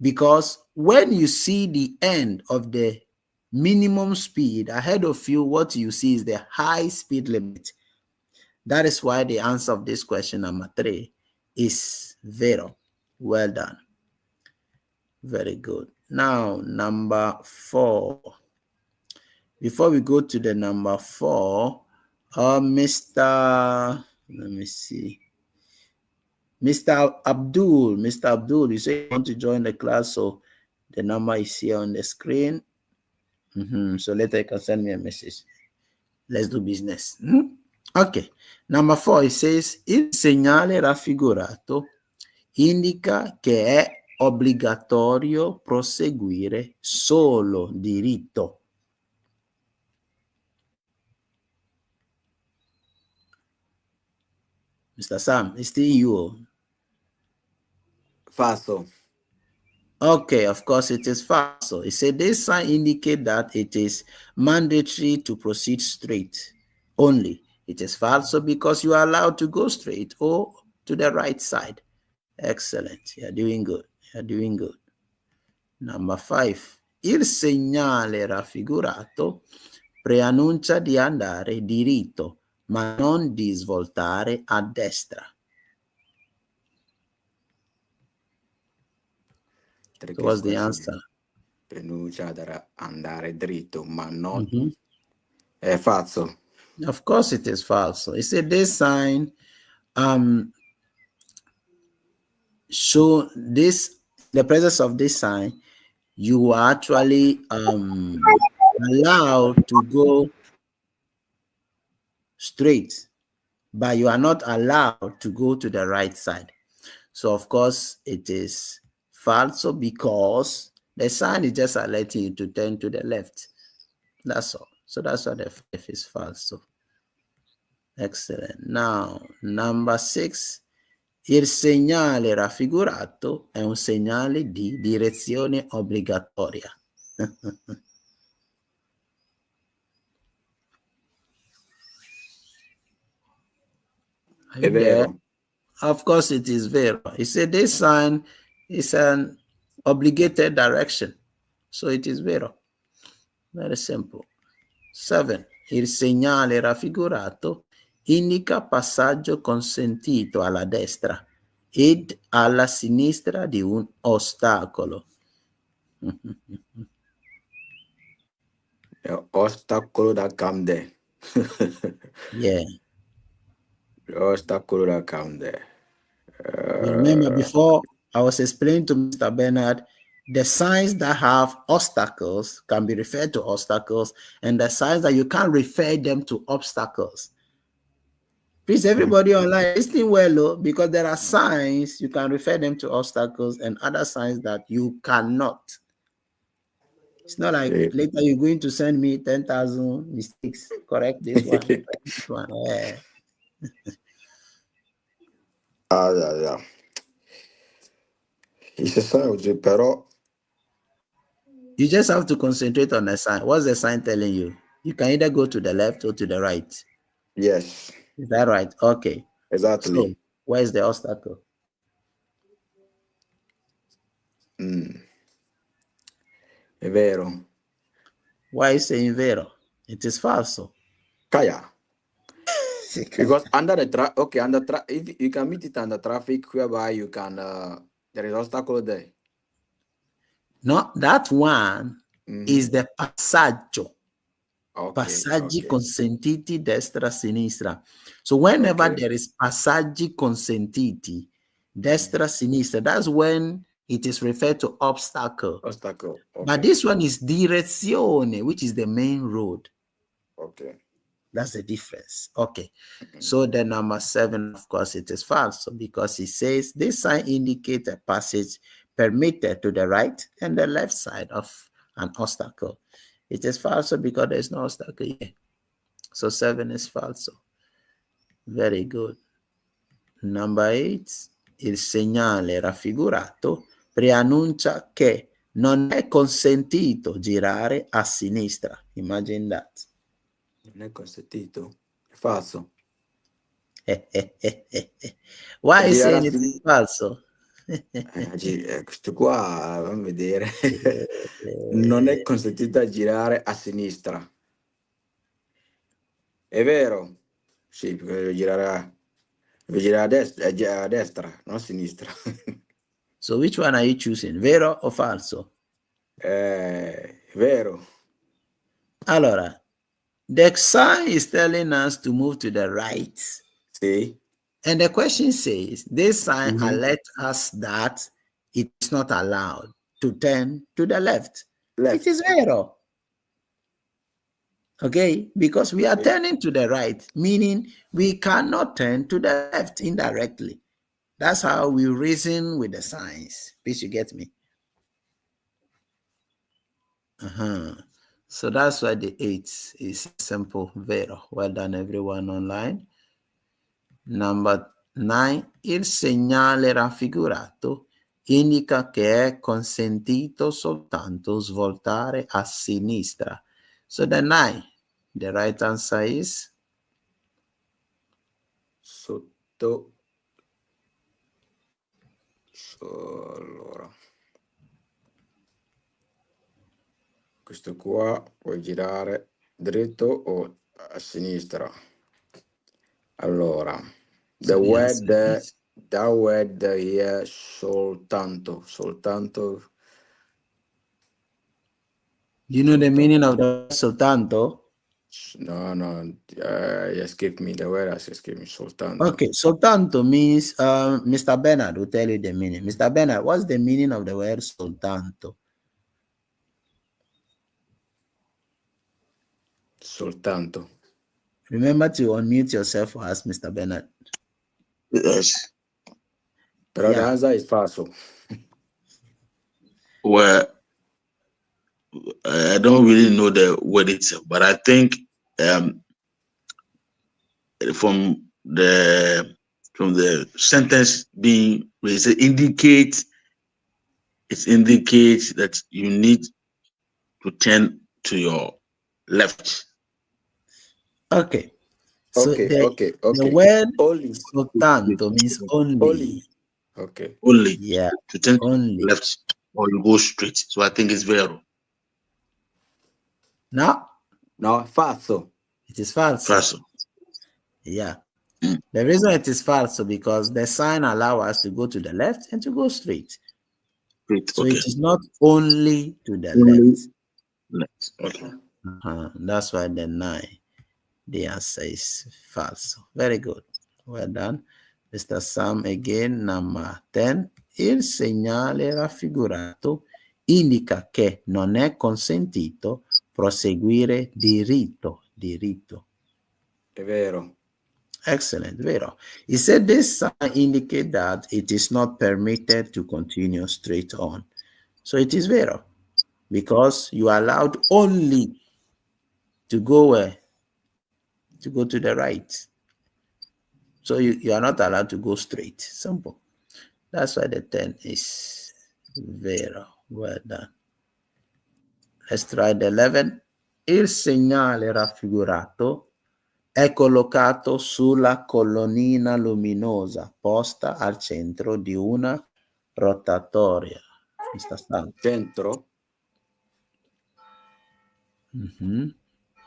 Speaker 1: Because when you see the end of the minimum speed ahead of you, what you see is the high speed limit. That is why the answer of this question number 3 is vero. Well done. Very good. Now, number 4. Before we go to the number 4, let me see. Mr. Abdul, you say you want to join the class, so the number is here on the screen. So later you can send me a message. Let's do business. Okay. Number 4, it says, il segnale raffigurato indica che è obbligatorio proseguire solo diritto. Mr. Sam, it's still you.
Speaker 3: Falso.
Speaker 1: Okay, of course it is falso. It said this sign indicate that it is mandatory to proceed straight only. It is falso because you are allowed to go straight or to the right side. Excellent. You're doing good. Number 5. Il segnale raffigurato preannuncia di andare diritto, ma non di svoltare a destra. So what's the answer?
Speaker 3: Preannuncia di andare dritto, ma non è falso.
Speaker 1: Of course it is falso. It said this sign show this, the presence of this sign, you are actually allowed to go straight, but you are not allowed to go to the right side. So of course it is falso because the sign is just alerting you to turn to the left. That's all. So that's why the 5 is falso. Excellent. Now, number 6. Il segnale raffigurato è un segnale di direzione obbligatoria.
Speaker 3: È vero.
Speaker 1: Of course, it is vero. He said this sign is an obligated direction. So it is vero. Very simple. 7. Il segnale raffigurato indica passaggio consentito alla destra ed alla sinistra di un ostacolo.
Speaker 3: Ostacolo da camde.
Speaker 1: Yeah.
Speaker 3: Ostacolo da camde.
Speaker 1: Remember, before I was explaining to Mr. Bernard, the signs that have obstacles can be referred to obstacles, and the signs that you can't refer them to obstacles. Please, everybody online, listening well, because there are signs you can refer them to obstacles and other signs that you cannot. It's not like later you're going to send me 10,000 mistakes. Correct this one. Correct this one. Yeah.
Speaker 3: Yeah. It's a sign, però.
Speaker 1: You just have to concentrate on the sign. What's the sign telling you? You can either go to the left or to the right.
Speaker 3: Yes.
Speaker 1: Is that right? Okay.
Speaker 3: Exactly.
Speaker 1: So, where's the obstacle?
Speaker 3: È vero.
Speaker 1: Why are you saying vero? It is falso.
Speaker 3: Kaya. Because under the if you can meet it under traffic whereby you can there is obstacle there.
Speaker 1: No, that one is the passaggio. Passaggi consentiti destra-sinistra. So whenever there is passaggi consentiti destra-sinistra, that's when it is referred to obstacle.
Speaker 3: Obstacle. Okay.
Speaker 1: But this one is direzione, which is the main road.
Speaker 3: Okay.
Speaker 1: That's the difference. Okay. So the number 7, of course, it is false because it says this sign indicates a passage permitted to the right and the left side of an obstacle. It is false because there's no obstacle here. So 7 is false. Very good. Number 8, il segnale raffigurato preannuncia che non è consentito girare a sinistra. Imagine that.
Speaker 3: Non è consentito. È falso.
Speaker 1: Why are you saying it is falso?
Speaker 3: Questo qua, fammi vedere. Non è consentito girare a sinistra. È vero? Sì, perché devo girare a destra, non a sinistra.
Speaker 1: So which one are you choosing? Vero o falso?
Speaker 3: Vero.
Speaker 1: Allora, the sign is telling us to move to the right.
Speaker 3: Sì.
Speaker 1: And the question says, this sign alerts us that it is not allowed to turn to the left. It is vero. Okay, because we are turning to the right, meaning we cannot turn to the left indirectly. That's how we reason with the signs. Please, you get me? So that's why the 8 is simple, vero. Well done, everyone online. Number 9, il segnale raffigurato indica che è consentito soltanto svoltare a sinistra. So the 9, the right answer is?
Speaker 3: Sotto. Allora. Questo qua puoi girare dritto o a sinistra. Allora. That word here, soltanto.
Speaker 1: You know the meaning of the soltanto?
Speaker 3: No, escape me. The word has escaped me. Soltanto.
Speaker 1: Okay, soltanto means, Mr. Bernard will tell you the meaning. Mr. Bernard, what's the meaning of the word soltanto?
Speaker 3: soltanto.
Speaker 1: Remember to unmute yourself for us, Mr. Bernard.
Speaker 2: Yes.
Speaker 3: Però the
Speaker 1: Yeah.
Speaker 3: answer is falso.
Speaker 2: Well, I don't really know the word itself, but I think from the sentence being raised, it indicates that you need to turn to your left.
Speaker 1: Okay. So
Speaker 3: Okay.
Speaker 1: the word
Speaker 3: Only.
Speaker 1: soltanto means only.
Speaker 3: Okay.
Speaker 2: Only.
Speaker 1: Yeah.
Speaker 2: To turn
Speaker 1: Only.
Speaker 2: left or you go straight. So I think it's vero.
Speaker 1: No,
Speaker 3: Falso.
Speaker 1: it is falso.
Speaker 2: Falso.
Speaker 1: Yeah.
Speaker 2: Mm.
Speaker 1: The reason it is falso because the sign allows us to go to the left and to go straight.
Speaker 2: Straight.
Speaker 1: So
Speaker 2: Okay.
Speaker 1: it is not only to the
Speaker 2: Only
Speaker 1: left.
Speaker 2: Okay.
Speaker 1: That's why the answer is falso. Very good. Well done. Mr. Sam again, number 10. Il segnale raffigurato indica che non è consentito proseguire diritto.
Speaker 3: È vero.
Speaker 1: Excellent, vero. He said this sign indicates that it is not permitted to continue straight on. So it is vero, because you are allowed only to go where? To go to the right. So you are not allowed to go straight. Simple. That's why the 10 is vero. Well done. Let's try the 11. Il segnale raffigurato è collocato sulla colonnina luminosa posta al centro di una rotatoria. Mr. Stan.
Speaker 3: Centro.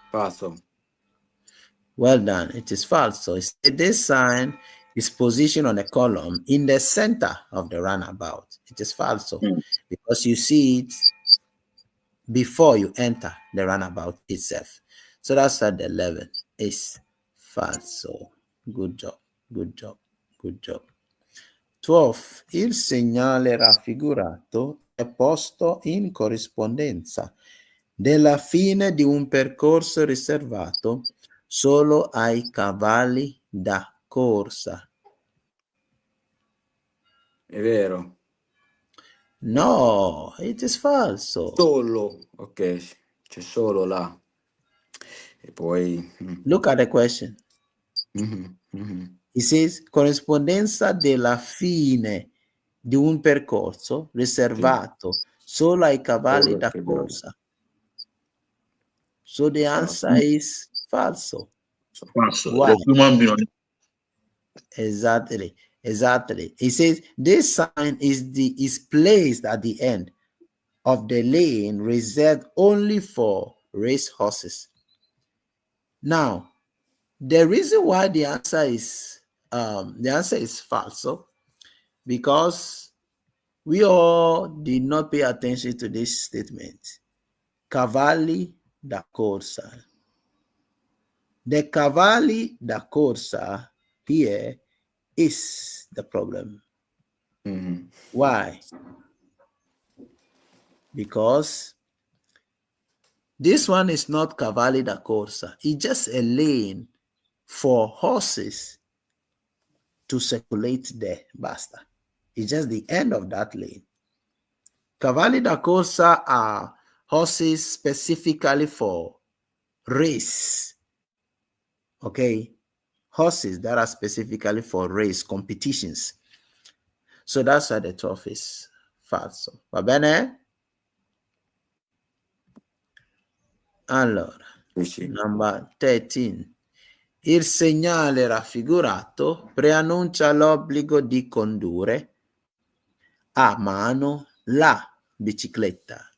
Speaker 3: Falso.
Speaker 1: Well done. It is false. So this sign is positioned on a column in the center of the runabout. It is false because you see it before you enter the runabout itself. So that's why the 11 is false. Good job. 12. Il segnale raffigurato è posto in corrispondenza della fine di un percorso riservato solo ai cavalli da corsa.
Speaker 3: È vero.
Speaker 1: No, it is falso.
Speaker 3: Solo. Ok, c'è solo là. E poi...
Speaker 1: Look at the question. It says corrispondenza della fine di un percorso riservato solo ai cavalli da corsa. So the answer is falso.
Speaker 2: Falso.
Speaker 1: Why?
Speaker 2: The human being.
Speaker 1: Exactly. It says this sign is placed at the end of the lane reserved only for race horses. Now, the reason why the answer is falso, because we all did not pay attention to this statement. Cavalli da corsa. The cavalli da corsa here is the problem. Why? Because this one is not cavalli da corsa. It's just a lane for horses to circulate there. Basta. It's just the end of that lane. Cavalli da corsa are horses specifically for race. Okay? Horses that are specifically for race competitions. So that's why the 12 is falso. Va bene? Allora, number 13. Il segnale raffigurato preannuncia l'obbligo di condurre a mano la bicicletta.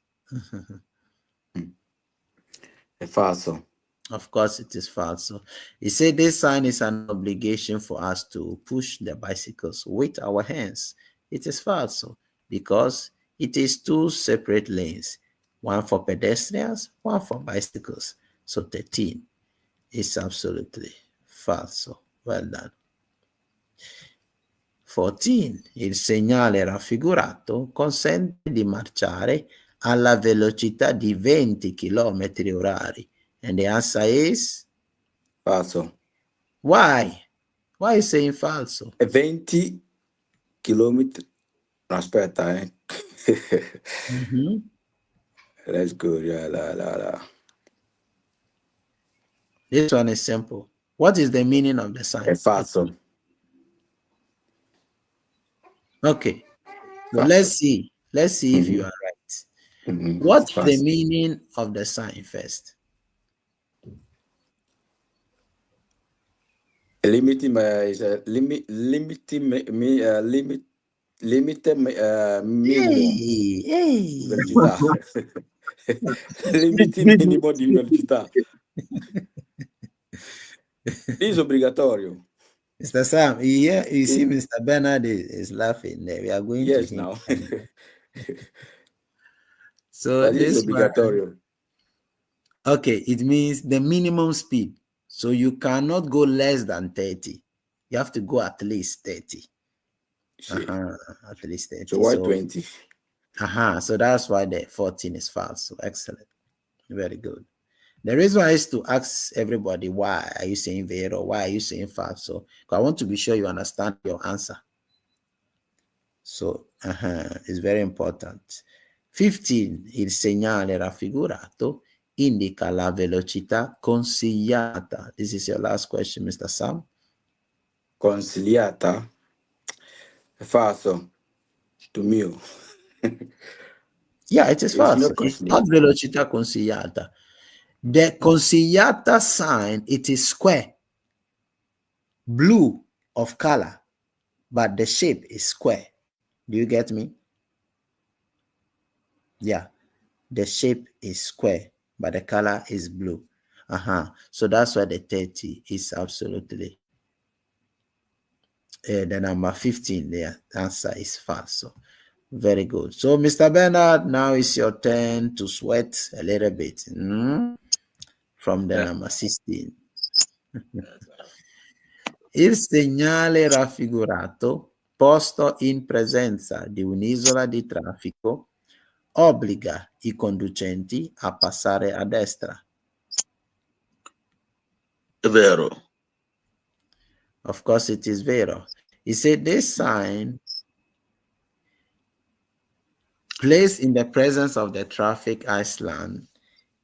Speaker 3: È falso.
Speaker 1: Of course, it is false. He said this sign is an obligation for us to push the bicycles with our hands. It is false because it is two separate lanes, one for pedestrians, one for bicycles. So 13 is absolutely false. Well done. 14. Il segnale raffigurato consente di marciare alla velocità di 20 km orari And the answer is?
Speaker 3: Falso.
Speaker 1: Why? Why are you saying falso?
Speaker 3: 20 chilometri. Aspetta, That's good. Yeah, la.
Speaker 1: This one is simple. What is the meaning of the sign?
Speaker 3: È falso.
Speaker 1: Okay. So
Speaker 3: Falso.
Speaker 1: let's see. Let's see if you are right. What is the meaning of the sign first?
Speaker 3: Limit minimo di velocità. Limite minimo di velocità. This is obbligatorio.
Speaker 1: Mr. Sam, you see Mr. Bernard is laughing there. We are going to him.
Speaker 3: Now.
Speaker 1: So
Speaker 3: this is obbligatorio.
Speaker 1: Okay, it means the minimum speed. So you cannot go less than 30. You have to go at least 30. At least 30.
Speaker 3: So why 20?
Speaker 1: So that's why the 14 is false. So excellent. Very good. The reason why is to ask everybody, why are you saying vero? Why are you saying false? So I want to be sure you understand your answer. So it's very important. 15. Il segnale raffigurato indica la velocità consigliata. This is your last question, Mr. Sam.
Speaker 3: Consigliata? Falso. To me.
Speaker 1: Yeah, it is false. It's not velocità consigliata. The consigliata sign, it is square, blue of color, but the shape is square. Do you get me? Yeah, the shape is square, but the color is blue. So that's why the 30 is absolutely the number 15. The answer is false. So very good. So Mr. Bernard, now it's your turn to sweat a little bit from the number 16. Il segnale raffigurato posto in presenza di un'isola di traffico obbliga i conducenti a passare a destra.
Speaker 2: Vero.
Speaker 1: Of course it is vero. He said this sign placed in the presence of the traffic island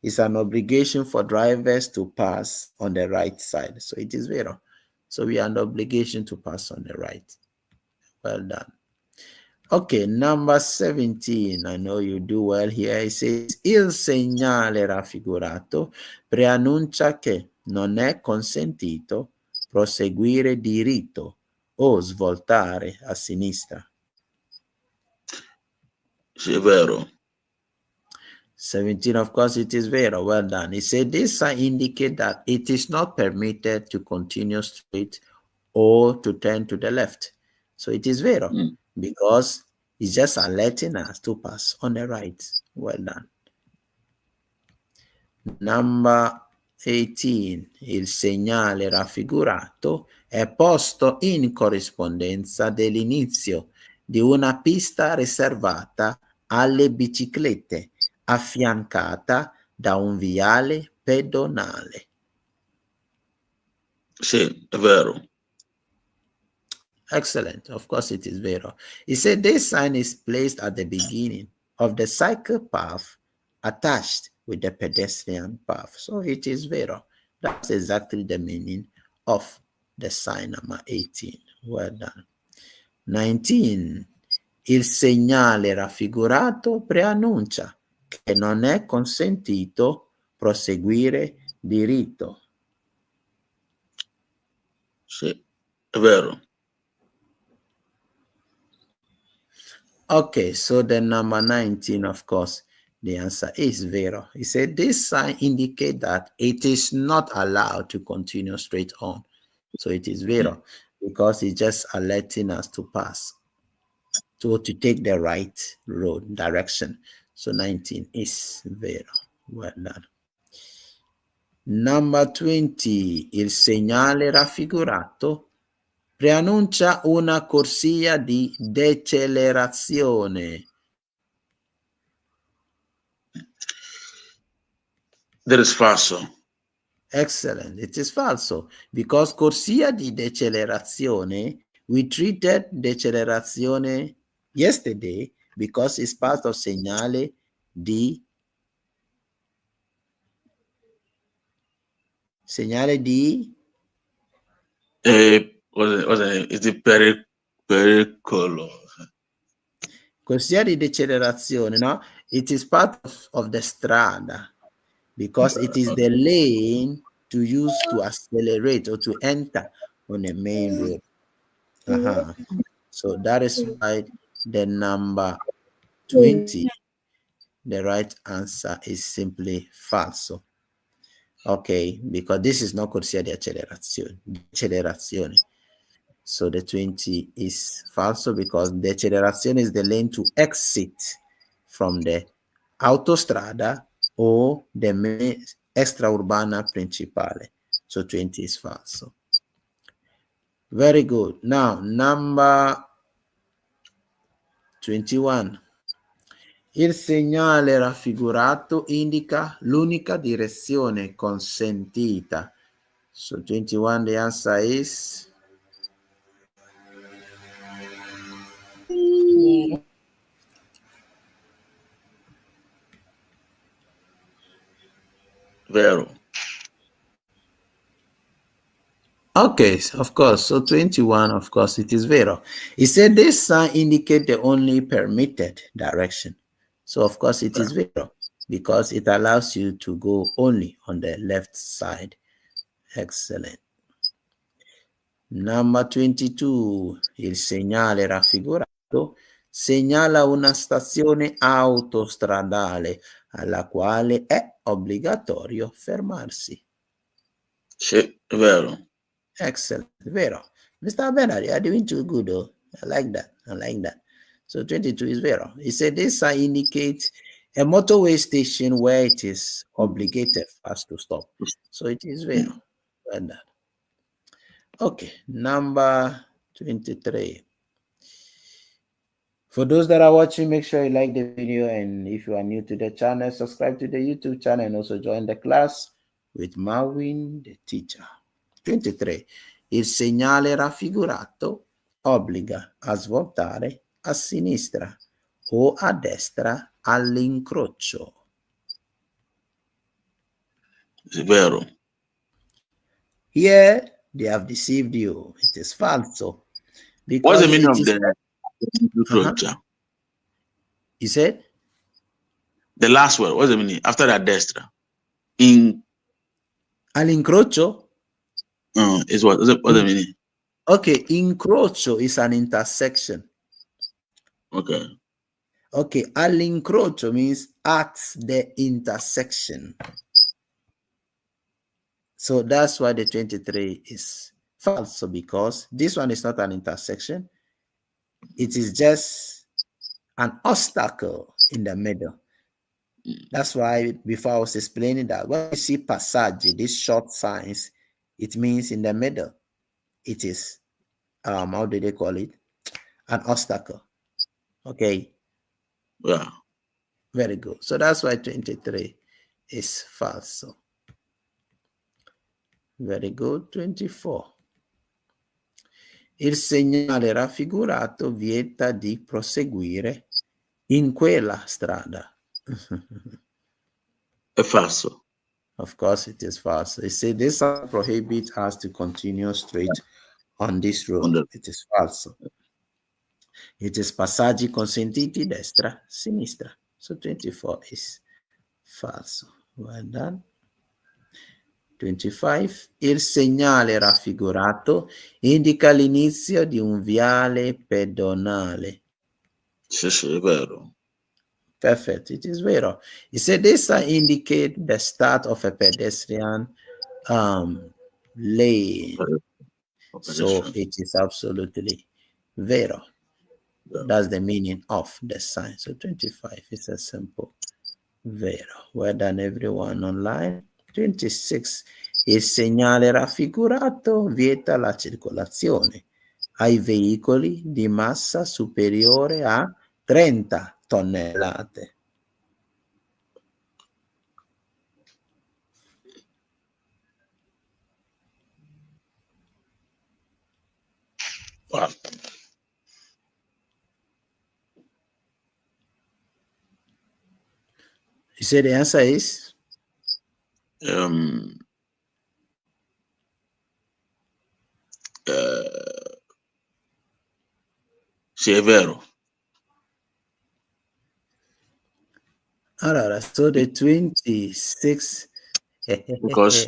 Speaker 1: is an obligation for drivers to pass on the right side. So it is vero. So we are under obligation to pass on the right. Well done. Okay, number 17. I know you do well here. It says, il segnale raffigurato preannuncia che non è consentito proseguire diritto o svoltare a sinistra.
Speaker 2: Sì, vero.
Speaker 1: 17, of course, it is vero. Well done. It said this sign indicates that it is not permitted to continue straight or to turn to the left. So it is vero because it's just alerting us to pass on the right. Well done. Number 18. Il segnale raffigurato è posto in corrispondenza dell'inizio di una pista riservata alle biciclette, affiancata da un viale pedonale.
Speaker 2: Sì, è vero.
Speaker 1: Excellent. Of course, it is vero. He said this sign is placed at the beginning of the cycle path attached with the pedestrian path. So it is vero. That's exactly the meaning of the sign number 18. Well done. 19. Il segnale raffigurato preannuncia che non è consentito proseguire diritto.
Speaker 2: Sì, è vero.
Speaker 1: Okay, so the number 19, of course, the answer is vero. He said this sign indicates that it is not allowed to continue straight on. So it is vero because it's just alerting us to pass, to take the right road direction. So 19 is vero. Well done. Number 20, il segnale raffigurato preannuncia una corsia di decelerazione.
Speaker 2: That is falso.
Speaker 1: Excellent. It is falso because corsia di decelerazione, we treated decelerazione yesterday because it's part of segnale di
Speaker 2: Is it pericolo?
Speaker 1: Corsia di decelerazione, no? It is part of the strada because it is the lane to use to accelerate or to enter on a main road. So that is why the number 20, the right answer is simply falso. Okay, because this is not corsia di accelerazione. So the 20 is falso because decelerazione is the lane to exit from the autostrada or the main extraurbana principale. So 20 is falso. Very good. Now, number 21. Il segnale raffigurato indica l'unica direzione consentita. So 21, the answer is
Speaker 2: Vero.
Speaker 1: okay, of course. So 21, of course, it is vero. It said this sign indicate the only permitted direction. So of course it is vero because it allows you to go only on the left side. Excellent. Number 22, il segnale raffigurato segnala una stazione autostradale alla quale è obbligatorio fermarsi.
Speaker 2: Sì, vero.
Speaker 1: Excellent, vero. Mr. Bernard, you are doing too good, though. I like that. I like that. So 22 is vero. He said this sign indicates a motorway station where it is obligated for us to stop. So it is vero. Well done. Okay, number 23. For those that are watching, make sure you like the video, and if you are new to the channel, subscribe to the YouTube channel and also join the class with Marwin, the teacher. 23. Il segnale raffigurato obbliga a svoltare a sinistra o a destra all'incrocio.
Speaker 2: It's vero.
Speaker 1: Here, they have deceived you. It is falso.
Speaker 2: What's the
Speaker 1: Because
Speaker 2: meaning
Speaker 1: it
Speaker 2: of
Speaker 1: is,
Speaker 2: the incrocio?
Speaker 1: You said?
Speaker 2: The last word, what's the meaning? After that, destra. In
Speaker 1: All'incrocio?
Speaker 2: is what? What's the meaning?
Speaker 1: Okay, incrocio is an intersection.
Speaker 2: Okay.
Speaker 1: Okay, all'incrocio means at the intersection. So that's why the 23 is false, because this one is not an intersection. It is just an obstacle in the middle. That's why before I was explaining that when you see passage, these short signs, it means in the middle. It is, how do they call it? An obstacle. Okay.
Speaker 2: Yeah.
Speaker 1: Very good. So that's why 23 is false. Very good. 24. Il segnale raffigurato vieta di proseguire in quella strada.
Speaker 2: È falso.
Speaker 1: Of course, it is false. It says this prohibits us to continue straight on this road. It is false. It is passaggi consentiti destra, sinistra. So 24 is false. Well done. 25. Il segnale raffigurato indica l'inizio di un viale pedonale.
Speaker 2: Sì, sì, è vero.
Speaker 1: Perfect. It is vero. It said this indicate the start of a pedestrian lane. So it is absolutely vero.
Speaker 2: Yeah.
Speaker 1: That's the meaning of the sign. So 25 is a simple vero. Well done, everyone online. 26. Il segnale raffigurato vieta la circolazione ai veicoli di massa superiore a 30 tonnellate.
Speaker 2: Wow.
Speaker 1: You say the answer is?
Speaker 2: Severo.
Speaker 1: Allora, so the 26,
Speaker 2: Because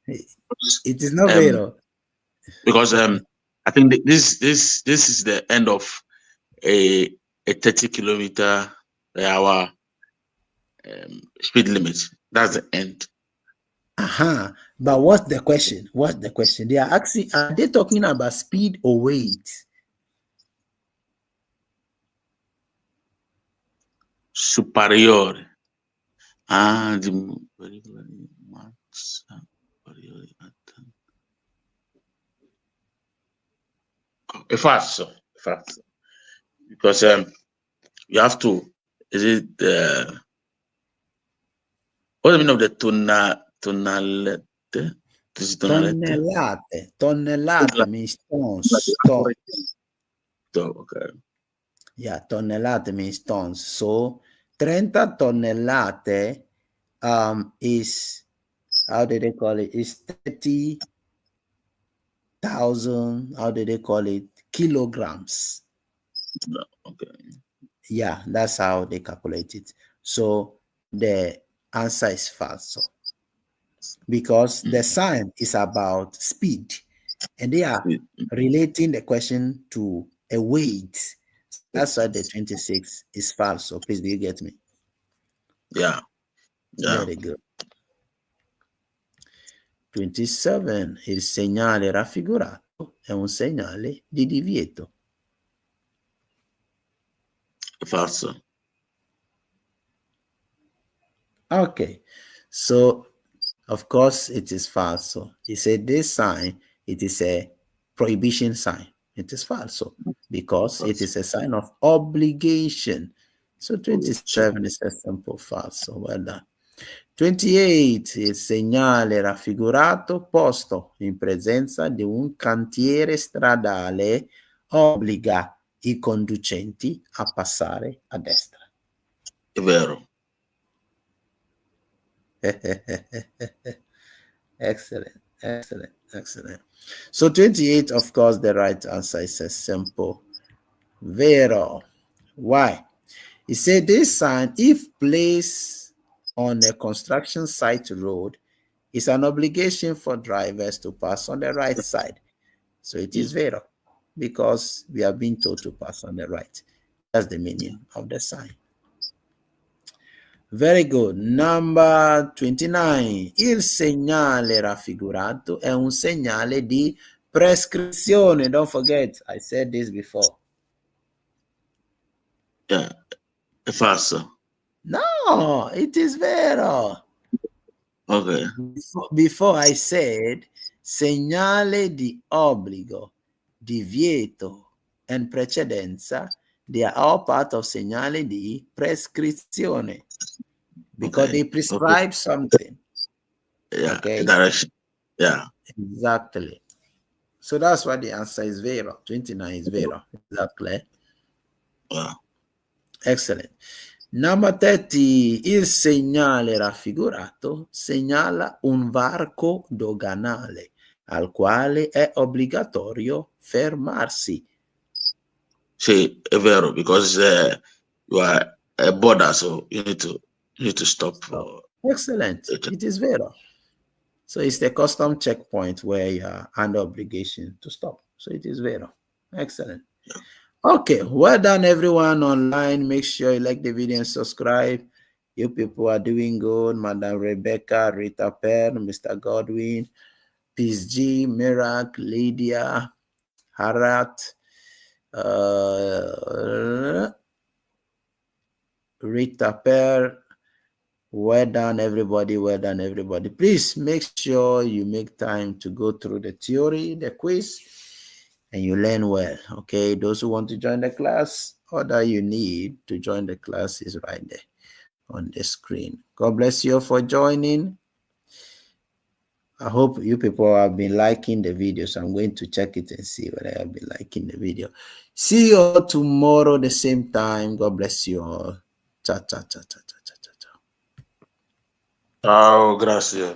Speaker 1: it is not vero.
Speaker 2: Because I think this is the end of a 30 km per hour speed limit. That's the end.
Speaker 1: But what's the question? What's the question? They are asking, are they talking about speed or weight?
Speaker 2: Superior. The falso. Because you have to, is it what do you mean of the tonalite?
Speaker 1: Tonnellate means tons.
Speaker 2: Okay.
Speaker 1: Yeah, tonnellate means tons. So 30 tonnellate is, how do they call it? Is 30,000, how do they call it? Kilograms.
Speaker 2: Okay.
Speaker 1: Yeah, that's how they calculate it. So the answer is falso, because the sign is about speed and they are relating the question to a weight. That's why the 26 is falso. Please, do you get me?
Speaker 2: Yeah.
Speaker 1: Very good. 27, il segnale raffigurato è un segnale di divieto.
Speaker 2: Falso.
Speaker 1: Okay, so of course it is falso. He said this sign, it is a prohibition sign. It is falso because it is a sign of obligation. So 27 is a simple falso. Well done. 28, il segnale raffigurato posto in presenza di un cantiere stradale obbliga i conducenti a passare a destra.
Speaker 2: È vero.
Speaker 1: Excellent. So 28, of course, the right answer is a simple vero. Why? He said this sign, if placed on a construction site road, is an obligation for drivers to pass on the right side. So it is vero, because we are being told to pass on the right. That's the meaning of the sign. Very good. Number 29. Il segnale raffigurato è un segnale di prescrizione. Don't forget, I said this before.
Speaker 2: Yeah. È falso.
Speaker 1: No, it is vero.
Speaker 2: Okay.
Speaker 1: Before I said segnale di obbligo, divieto, and precedenza, they are all part of segnale di prescrizione, because they prescribe something.
Speaker 2: Yeah.
Speaker 1: Okay.
Speaker 2: Direction. Yeah.
Speaker 1: Exactly. So that's why the answer is vero. 29 is vero. Exactly.
Speaker 2: Wow.
Speaker 1: Excellent. Number 30, il segnale raffigurato segnala un varco doganale al quale è obbligatorio fermarsi.
Speaker 2: Sì, è vero, because you are a border, so you need to stop for.
Speaker 1: Excellent. It is vero. So it's the custom checkpoint where you are under obligation to stop. So it is vero. Excellent.
Speaker 2: Yeah.
Speaker 1: Okay, well done everyone online. Make sure you like the video and subscribe. You people are doing good. Madam Rebecca, Rita Penn, Mr. Godwin, Peace G, Mirac, Lydia, Harat, Rita Per. Well done everybody. Well done everybody. Please make sure you make time to go through the theory, the quiz, and you learn well. Okay, those who want to join the class, all that you need to join the class is right there on the screen. God bless you for joining. I hope you people have been liking the video, so I'm going to check it and see whether I've been liking the video. See you all tomorrow the same time. God bless you all. Ciao, ciao, ciao, ciao, ciao, ciao, ciao.
Speaker 2: Ciao, gracias.